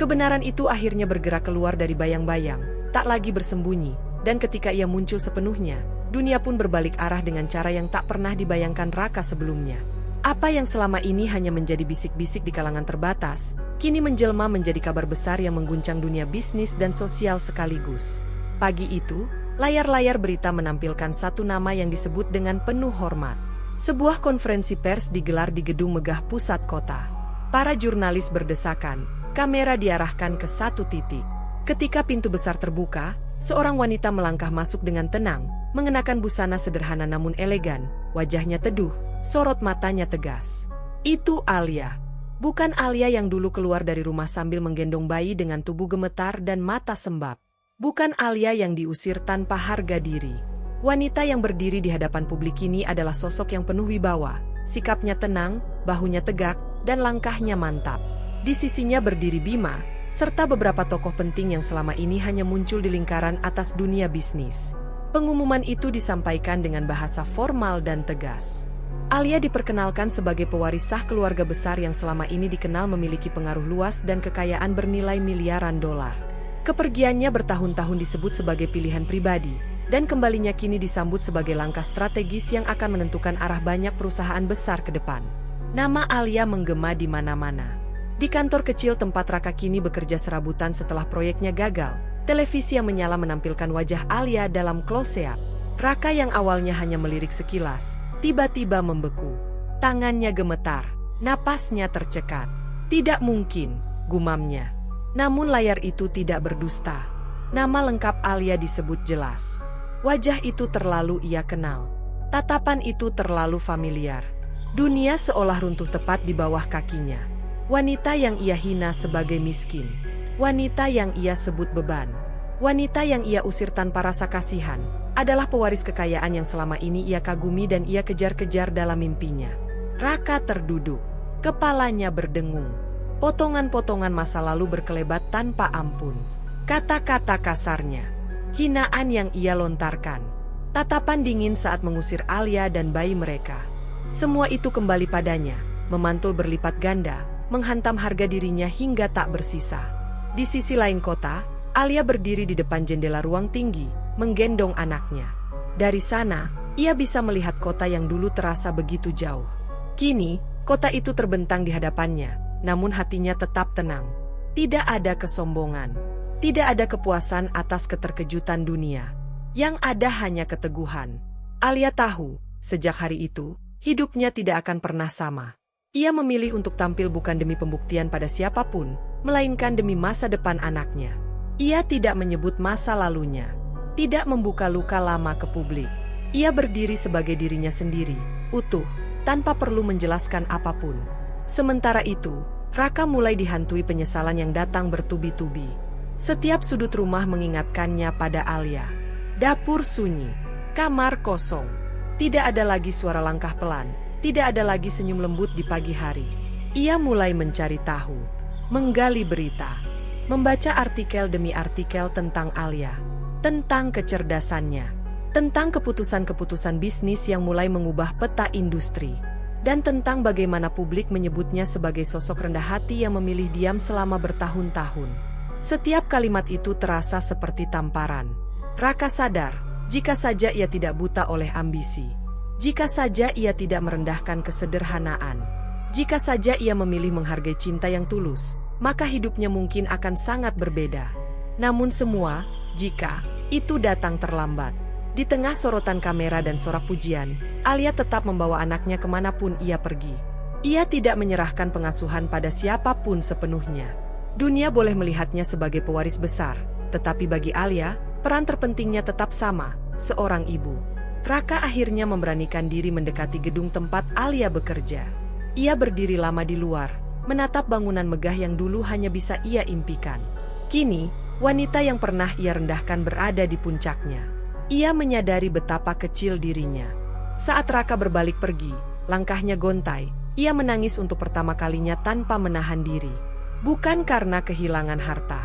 Kebenaran itu akhirnya bergerak keluar dari bayang-bayang, tak lagi bersembunyi, dan ketika ia muncul sepenuhnya, dunia pun berbalik arah dengan cara yang tak pernah dibayangkan Raka sebelumnya. Apa yang selama ini hanya menjadi bisik-bisik di kalangan terbatas, kini menjelma menjadi kabar besar yang mengguncang dunia bisnis dan sosial sekaligus. Pagi itu, layar-layar berita menampilkan satu nama yang disebut dengan penuh hormat. Sebuah konferensi pers digelar di gedung megah pusat kota. Para jurnalis berdesakan, kamera diarahkan ke satu titik. Ketika pintu besar terbuka, seorang wanita melangkah masuk dengan tenang, mengenakan busana sederhana namun elegan, wajahnya teduh, sorot matanya tegas. Itu Alia. Bukan Alia yang dulu keluar dari rumah sambil menggendong bayi dengan tubuh gemetar dan mata sembab. Bukan Alia yang diusir tanpa harga diri. Wanita yang berdiri di hadapan publik ini adalah sosok yang penuh wibawa, sikapnya tenang, bahunya tegak, dan langkahnya mantap. Di sisinya berdiri Bima, serta beberapa tokoh penting yang selama ini hanya muncul di lingkaran atas dunia bisnis. Pengumuman itu disampaikan dengan bahasa formal dan tegas. Alia diperkenalkan sebagai pewaris sah keluarga besar yang selama ini dikenal memiliki pengaruh luas dan kekayaan bernilai miliaran dolar. Kepergiannya bertahun-tahun disebut sebagai pilihan pribadi, dan kembalinya kini disambut sebagai langkah strategis yang akan menentukan arah banyak perusahaan besar ke depan. Nama Alia menggema di mana-mana. Di kantor kecil tempat Raka kini bekerja serabutan setelah proyeknya gagal, televisi yang menyala menampilkan wajah Alia dalam close-up. Raka yang awalnya hanya melirik sekilas, tiba-tiba membeku. Tangannya gemetar, napasnya tercekat. Tidak mungkin, gumamnya. Namun layar itu tidak berdusta. Nama lengkap Alia disebut jelas. Wajah itu terlalu ia kenal. Tatapan itu terlalu familiar. Dunia seolah runtuh tepat di bawah kakinya. Wanita yang ia hina sebagai miskin. Wanita yang ia sebut beban. Wanita yang ia usir tanpa rasa kasihan. Adalah pewaris kekayaan yang selama ini ia kagumi dan ia kejar-kejar dalam mimpinya. Raka terduduk. Kepalanya berdengung. Potongan-potongan masa lalu berkelebat tanpa ampun. Kata-kata kasarnya. Hinaan yang ia lontarkan. Tatapan dingin saat mengusir Alia dan bayi mereka. Semua itu kembali padanya, memantul berlipat ganda, menghantam harga dirinya hingga tak bersisa. Di sisi lain kota, Alia berdiri di depan jendela ruang tinggi, menggendong anaknya. Dari sana, ia bisa melihat kota yang dulu terasa begitu jauh. Kini, kota itu terbentang di hadapannya, namun hatinya tetap tenang. Tidak ada kesombongan. Tidak ada kepuasan atas keterkejutan dunia. Yang ada hanya keteguhan. Alia tahu, sejak hari itu, hidupnya tidak akan pernah sama. Ia memilih untuk tampil bukan demi pembuktian pada siapapun, melainkan demi masa depan anaknya. Ia tidak menyebut masa lalunya. Tidak membuka luka lama ke publik. Ia berdiri sebagai dirinya sendiri, utuh, tanpa perlu menjelaskan apapun. Sementara itu, Raka mulai dihantui penyesalan yang datang bertubi-tubi. Setiap sudut rumah mengingatkannya pada Alia. Dapur sunyi, kamar kosong. Tidak ada lagi suara langkah pelan, tidak ada lagi senyum lembut di pagi hari. Ia mulai mencari tahu, menggali berita, membaca artikel demi artikel tentang Alia, tentang kecerdasannya, tentang keputusan-keputusan bisnis yang mulai mengubah peta industri, dan tentang bagaimana publik menyebutnya sebagai sosok rendah hati yang memilih diam selama bertahun-tahun. Setiap kalimat itu terasa seperti tamparan. Raka sadar, jika saja ia tidak buta oleh ambisi. Jika saja ia tidak merendahkan kesederhanaan. Jika saja ia memilih menghargai cinta yang tulus, maka hidupnya mungkin akan sangat berbeda. Namun semua, jika, itu datang terlambat. Di tengah sorotan kamera dan sorak pujian, Alia tetap membawa anaknya kemanapun ia pergi. Ia tidak menyerahkan pengasuhan pada siapapun sepenuhnya. Dunia boleh melihatnya sebagai pewaris besar, tetapi bagi Alia, peran terpentingnya tetap sama, seorang ibu. Raka akhirnya memberanikan diri mendekati gedung tempat Alia bekerja. Ia berdiri lama di luar, menatap bangunan megah yang dulu hanya bisa ia impikan. Kini, Wanita yang pernah ia rendahkan berada di puncaknya. Ia menyadari betapa kecil dirinya. Saat Raka berbalik pergi, langkahnya gontai. Ia menangis untuk pertama kalinya tanpa menahan diri. Bukan karena kehilangan harta,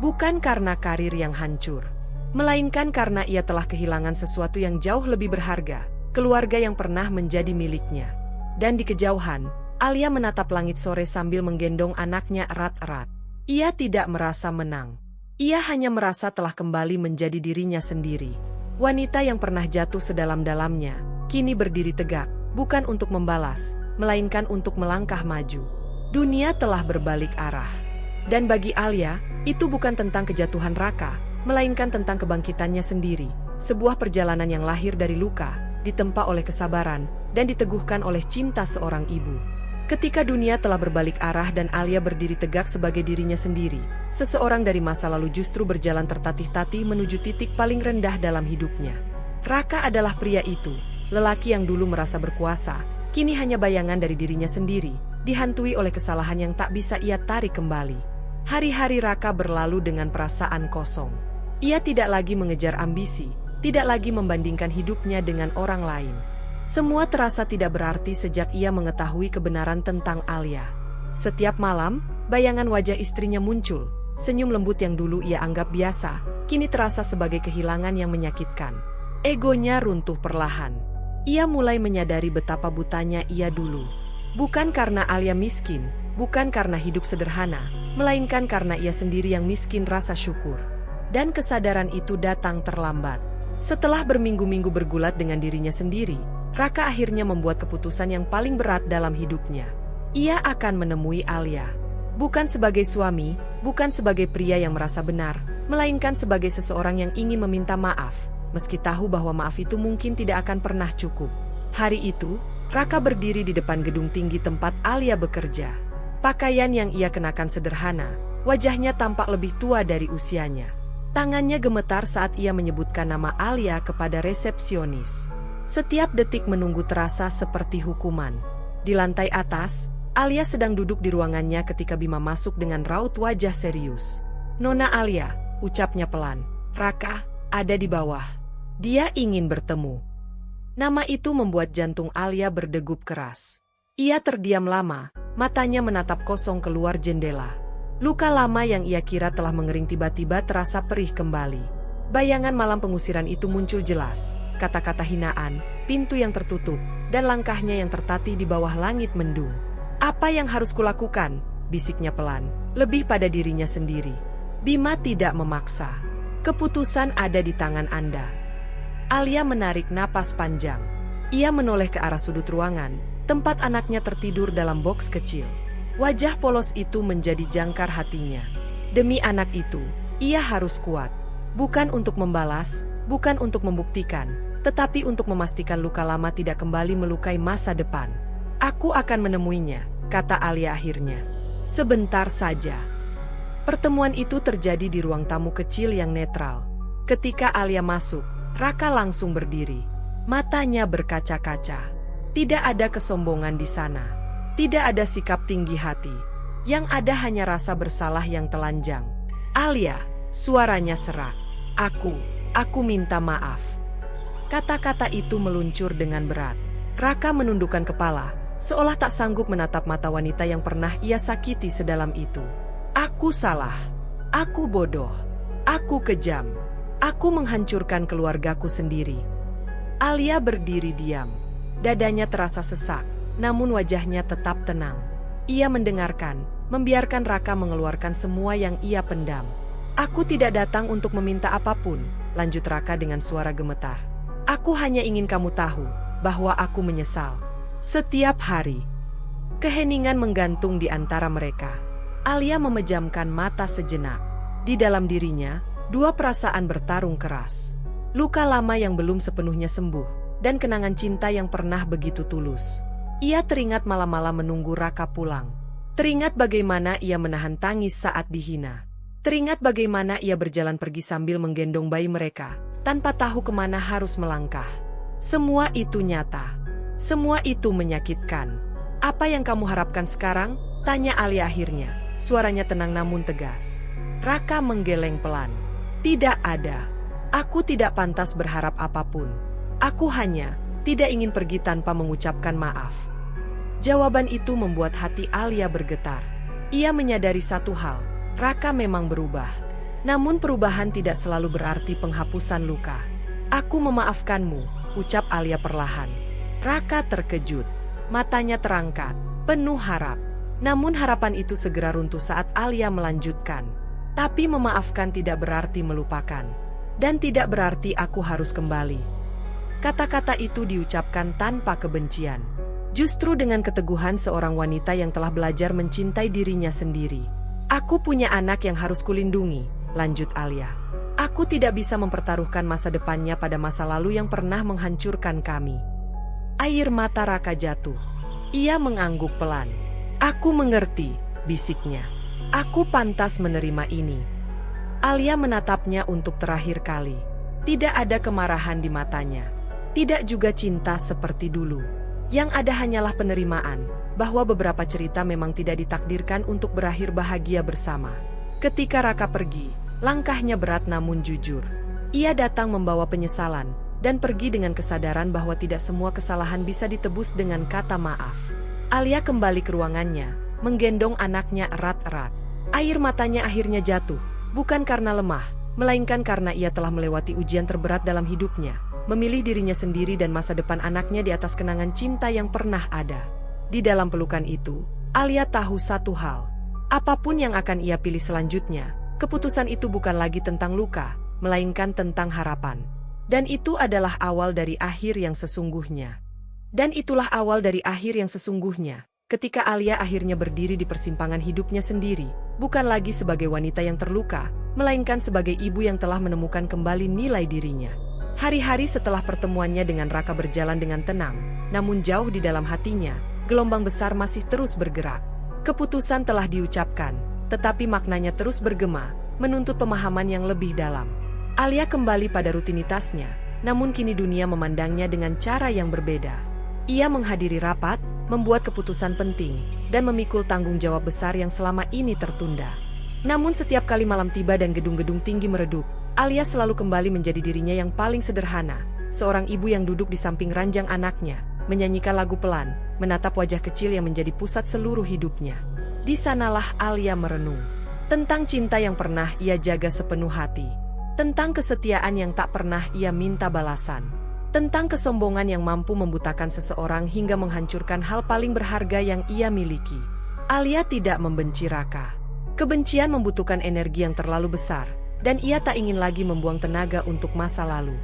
bukan karena karir yang hancur, melainkan karena ia telah kehilangan sesuatu yang jauh lebih berharga, keluarga yang pernah menjadi miliknya. Dan di kejauhan, Alia menatap langit sore sambil menggendong anaknya erat-erat. Ia tidak merasa menang. Ia hanya merasa telah kembali menjadi dirinya sendiri. Wanita yang pernah jatuh sedalam-dalamnya, kini berdiri tegak, bukan untuk membalas, melainkan untuk melangkah maju. Dunia telah berbalik arah. Dan bagi Alia, itu bukan tentang kejatuhan Raka, melainkan tentang kebangkitannya sendiri. Sebuah perjalanan yang lahir dari luka, ditempa oleh kesabaran, dan diteguhkan oleh cinta seorang ibu. Ketika dunia telah berbalik arah dan Alia berdiri tegak sebagai dirinya sendiri, seseorang dari masa lalu justru berjalan tertatih-tatih menuju titik paling rendah dalam hidupnya. Raka adalah pria itu, lelaki yang dulu merasa berkuasa, kini hanya bayangan dari dirinya sendiri, dihantui oleh kesalahan yang tak bisa ia tarik kembali. Hari-hari Raka berlalu dengan perasaan kosong. Ia tidak lagi mengejar ambisi, tidak lagi membandingkan hidupnya dengan orang lain. Semua terasa tidak berarti sejak ia mengetahui kebenaran tentang Alia. Setiap malam, bayangan wajah istrinya muncul. Senyum lembut yang dulu ia anggap biasa, kini terasa sebagai kehilangan yang menyakitkan. Egonya runtuh perlahan. Ia mulai menyadari betapa butanya ia dulu. Bukan karena Alia miskin, bukan karena hidup sederhana, melainkan karena ia sendiri yang miskin rasa syukur. Dan kesadaran itu datang terlambat. Setelah berminggu-minggu bergulat dengan dirinya sendiri, Raka akhirnya membuat keputusan yang paling berat dalam hidupnya. Ia akan menemui Alia. Bukan sebagai suami, bukan sebagai pria yang merasa benar, melainkan sebagai seseorang yang ingin meminta maaf, meski tahu bahwa maaf itu mungkin tidak akan pernah cukup. Hari itu, Raka berdiri di depan gedung tinggi tempat Alia bekerja. Pakaian yang ia kenakan sederhana, wajahnya tampak lebih tua dari usianya. Tangannya gemetar saat ia menyebutkan nama Alia kepada resepsionis. Setiap detik menunggu terasa seperti hukuman. Di lantai atas, Alia sedang duduk di ruangannya ketika Bima masuk dengan raut wajah serius. "Nona Alia," ucapnya pelan. "Raka ada di bawah. Dia ingin bertemu." Nama itu membuat jantung Alia berdegup keras. Ia terdiam lama, matanya menatap kosong keluar jendela. Luka lama yang ia kira telah mengering tiba-tiba terasa perih kembali. Bayangan malam pengusiran itu muncul jelas. Kata-kata hinaan, pintu yang tertutup, dan langkahnya yang tertatih di bawah langit mendung. "Apa yang harus kulakukan?" bisiknya pelan, lebih pada dirinya sendiri. "Bima tidak memaksa. Keputusan ada di tangan Anda." Alia menarik napas panjang. Ia menoleh ke arah sudut ruangan, tempat anaknya tertidur dalam boks kecil. Wajah polos itu menjadi jangkar hatinya. Demi anak itu, ia harus kuat. Bukan untuk membalas, bukan untuk membuktikan, tetapi untuk memastikan luka lama tidak kembali melukai masa depan. "Aku akan menemuinya," kata Alia akhirnya. Sebentar saja. Pertemuan itu terjadi di ruang tamu kecil yang netral. Ketika Alia masuk, Raka langsung berdiri. Matanya berkaca-kaca. Tidak ada kesombongan di sana. Tidak ada sikap tinggi hati. Yang ada hanya rasa bersalah yang telanjang. "Alia," suaranya serak. Aku minta maaf." Kata-kata itu meluncur dengan berat. Raka menundukkan kepala, seolah tak sanggup menatap mata wanita yang pernah ia sakiti sedalam itu. "Aku salah. Aku bodoh. Aku kejam. Aku menghancurkan keluargaku sendiri." Alia berdiri diam. Dadanya terasa sesak, namun wajahnya tetap tenang. Ia mendengarkan, membiarkan Raka mengeluarkan semua yang ia pendam. "Aku tidak datang untuk meminta apapun," lanjut Raka dengan suara gemetar. "Aku hanya ingin kamu tahu bahwa aku menyesal. Setiap hari." Keheningan menggantung di antara mereka. Alia memejamkan mata sejenak. Di dalam dirinya, dua perasaan bertarung keras. Luka lama yang belum sepenuhnya sembuh, dan kenangan cinta yang pernah begitu tulus. Ia teringat malam-malam menunggu Raka pulang. Teringat bagaimana ia menahan tangis saat dihina. Teringat bagaimana ia berjalan pergi sambil menggendong bayi mereka, tanpa tahu kemana harus melangkah. Semua itu nyata. Semua itu menyakitkan. "Apa yang kamu harapkan sekarang?" tanya Alia akhirnya. Suaranya tenang namun tegas. Raka menggeleng pelan. Tidak ada. Aku tidak pantas berharap apapun. Aku hanya tidak ingin pergi tanpa mengucapkan maaf. Jawaban itu membuat hati Alia bergetar. Ia menyadari satu hal, Raka memang berubah. Namun perubahan tidak selalu berarti penghapusan luka. Aku memaafkanmu, ucap Alia perlahan. Raka terkejut. Matanya terangkat, penuh harap. Namun harapan itu segera runtuh saat Alia melanjutkan. Tapi memaafkan tidak berarti melupakan. Dan tidak berarti aku harus kembali. Kata-kata itu diucapkan tanpa kebencian. Justru dengan keteguhan seorang wanita yang telah belajar mencintai dirinya sendiri. Aku punya anak yang harus kulindungi, lanjut Alia. Aku tidak bisa mempertaruhkan masa depannya pada masa lalu yang pernah menghancurkan kami. Air mata Raka jatuh. Ia mengangguk pelan. Aku mengerti, bisiknya. Aku pantas menerima ini. Alia menatapnya untuk terakhir kali. Tidak ada kemarahan di matanya. Tidak juga cinta seperti dulu. Yang ada hanyalah penerimaan, bahwa beberapa cerita memang tidak ditakdirkan untuk berakhir bahagia bersama. Ketika Raka pergi, langkahnya berat namun jujur. Ia datang membawa penyesalan, dan pergi dengan kesadaran bahwa tidak semua kesalahan bisa ditebus dengan kata maaf. Alia kembali ke ruangannya, menggendong anaknya erat-erat. Air matanya akhirnya jatuh, bukan karena lemah, melainkan karena ia telah melewati ujian terberat dalam hidupnya, memilih dirinya sendiri dan masa depan anaknya di atas kenangan cinta yang pernah ada. Di dalam pelukan itu, Alia tahu satu hal. Apapun yang akan ia pilih selanjutnya, keputusan itu bukan lagi tentang luka, melainkan tentang harapan. Dan itu adalah awal dari akhir yang sesungguhnya. Dan itulah awal dari akhir yang sesungguhnya, ketika Alia akhirnya berdiri di persimpangan hidupnya sendiri, bukan lagi sebagai wanita yang terluka, melainkan sebagai ibu yang telah menemukan kembali nilai dirinya. Hari-hari setelah pertemuannya dengan Raka berjalan dengan tenang, namun jauh di dalam hatinya, gelombang besar masih terus bergerak. Keputusan telah diucapkan, tetapi maknanya terus bergema, menuntut pemahaman yang lebih dalam. Alia kembali pada rutinitasnya, namun kini dunia memandangnya dengan cara yang berbeda. Ia menghadiri rapat, membuat keputusan penting, dan memikul tanggung jawab besar yang selama ini tertunda. Namun setiap kali malam tiba dan gedung-gedung tinggi meredup, Alia selalu kembali menjadi dirinya yang paling sederhana, seorang ibu yang duduk di samping ranjang anaknya, menyanyikan lagu pelan, menatap wajah kecil yang menjadi pusat seluruh hidupnya. Di sanalah Alia merenung tentang cinta yang pernah ia jaga sepenuh hati, tentang kesetiaan yang tak pernah ia minta balasan, tentang kesombongan yang mampu membutakan seseorang hingga menghancurkan hal paling berharga yang ia miliki. Alia tidak membenci Raka. Kebencian membutuhkan energi yang terlalu besar, dan ia tak ingin lagi membuang tenaga untuk masa lalu.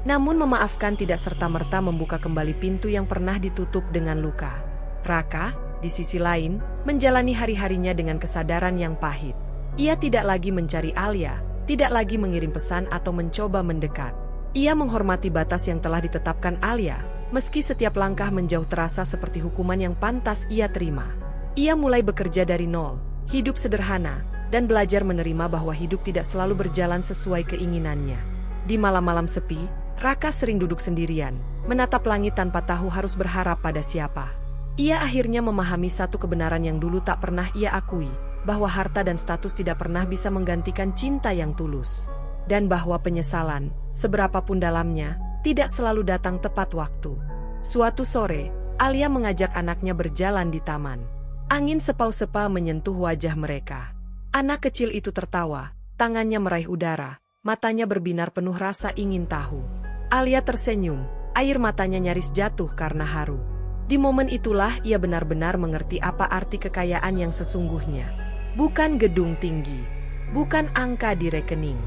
Namun memaafkan tidak serta-merta membuka kembali pintu yang pernah ditutup dengan luka. Raka, di sisi lain, menjalani hari-harinya dengan kesadaran yang pahit. Ia tidak lagi mencari Alia, tidak lagi mengirim pesan atau mencoba mendekat. Ia menghormati batas yang telah ditetapkan Alia, meski setiap langkah menjauh terasa seperti hukuman yang pantas ia terima. Ia mulai bekerja dari nol, hidup sederhana, dan belajar menerima bahwa hidup tidak selalu berjalan sesuai keinginannya. Di malam-malam sepi, Raka sering duduk sendirian, menatap langit tanpa tahu harus berharap pada siapa. Ia akhirnya memahami satu kebenaran yang dulu tak pernah ia akui, bahwa harta dan status tidak pernah bisa menggantikan cinta yang tulus. Dan bahwa penyesalan, seberapapun dalamnya, tidak selalu datang tepat waktu. Suatu sore, Alia mengajak anaknya berjalan di taman. Angin sepau-sepau menyentuh wajah mereka. Anak kecil itu tertawa, tangannya meraih udara, matanya berbinar penuh rasa ingin tahu. Alia tersenyum, air matanya nyaris jatuh karena haru. Di momen itulah ia benar-benar mengerti apa arti kekayaan yang sesungguhnya. Bukan gedung tinggi, bukan angka di rekening,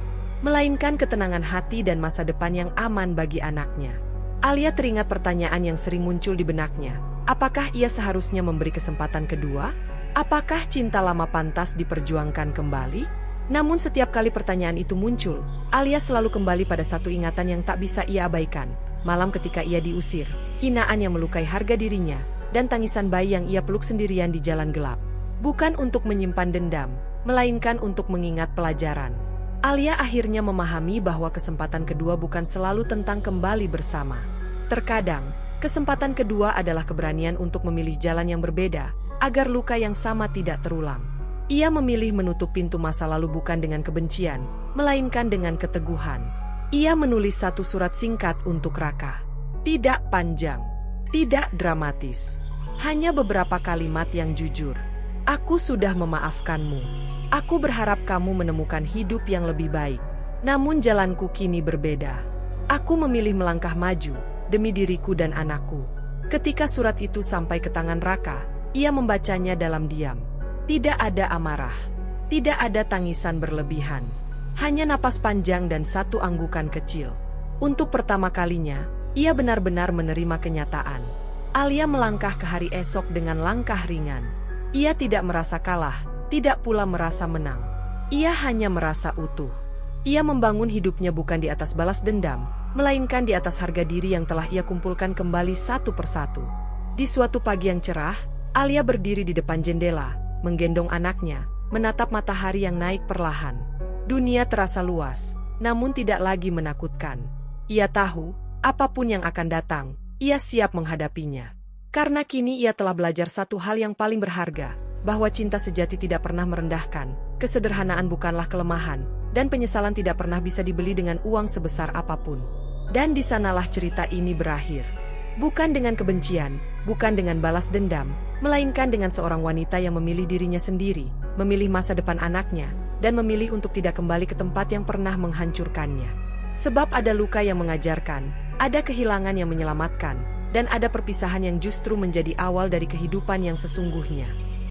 melainkan ketenangan hati dan masa depan yang aman bagi anaknya. Alia teringat pertanyaan yang sering muncul di benaknya. Apakah ia seharusnya memberi kesempatan kedua? Apakah cinta lama pantas diperjuangkan kembali? Namun setiap kali pertanyaan itu muncul, Alia selalu kembali pada satu ingatan yang tak bisa ia abaikan. Malam ketika ia diusir, hinaan yang melukai harga dirinya, dan tangisan bayi yang ia peluk sendirian di jalan gelap. Bukan untuk menyimpan dendam, melainkan untuk mengingat pelajaran. Alia akhirnya memahami bahwa kesempatan kedua bukan selalu tentang kembali bersama. Terkadang, kesempatan kedua adalah keberanian untuk memilih jalan yang berbeda, agar luka yang sama tidak terulang. Ia memilih menutup pintu masa lalu bukan dengan kebencian, melainkan dengan keteguhan. Ia menulis satu surat singkat untuk Raka. Tidak panjang, tidak dramatis. Hanya beberapa kalimat yang jujur. Aku sudah memaafkanmu. Aku berharap kamu menemukan hidup yang lebih baik. Namun jalanku kini berbeda. Aku memilih melangkah maju, demi diriku dan anakku. Ketika surat itu sampai ke tangan Raka, ia membacanya dalam diam. Tidak ada amarah. Tidak ada tangisan berlebihan. Hanya napas panjang dan satu anggukan kecil. Untuk pertama kalinya, ia benar-benar menerima kenyataan. Alia melangkah ke hari esok dengan langkah ringan. Ia tidak merasa kalah, tidak pula merasa menang. Ia hanya merasa utuh. Ia membangun hidupnya bukan di atas balas dendam, melainkan di atas harga diri yang telah ia kumpulkan kembali satu persatu. Di suatu pagi yang cerah, Alia berdiri di depan jendela, menggendong anaknya, menatap matahari yang naik perlahan. Dunia terasa luas, namun tidak lagi menakutkan. Ia tahu, apapun yang akan datang, ia siap menghadapinya. Karena kini ia telah belajar satu hal yang paling berharga, bahwa cinta sejati tidak pernah merendahkan, kesederhanaan bukanlah kelemahan, dan penyesalan tidak pernah bisa dibeli dengan uang sebesar apapun. Dan di sanalah cerita ini berakhir. Bukan dengan kebencian, bukan dengan balas dendam, melainkan dengan seorang wanita yang memilih dirinya sendiri, memilih masa depan anaknya, dan memilih untuk tidak kembali ke tempat yang pernah menghancurkannya. Sebab ada luka yang mengajarkan, ada kehilangan yang menyelamatkan, dan ada perpisahan yang justru menjadi awal dari kehidupan yang sesungguhnya.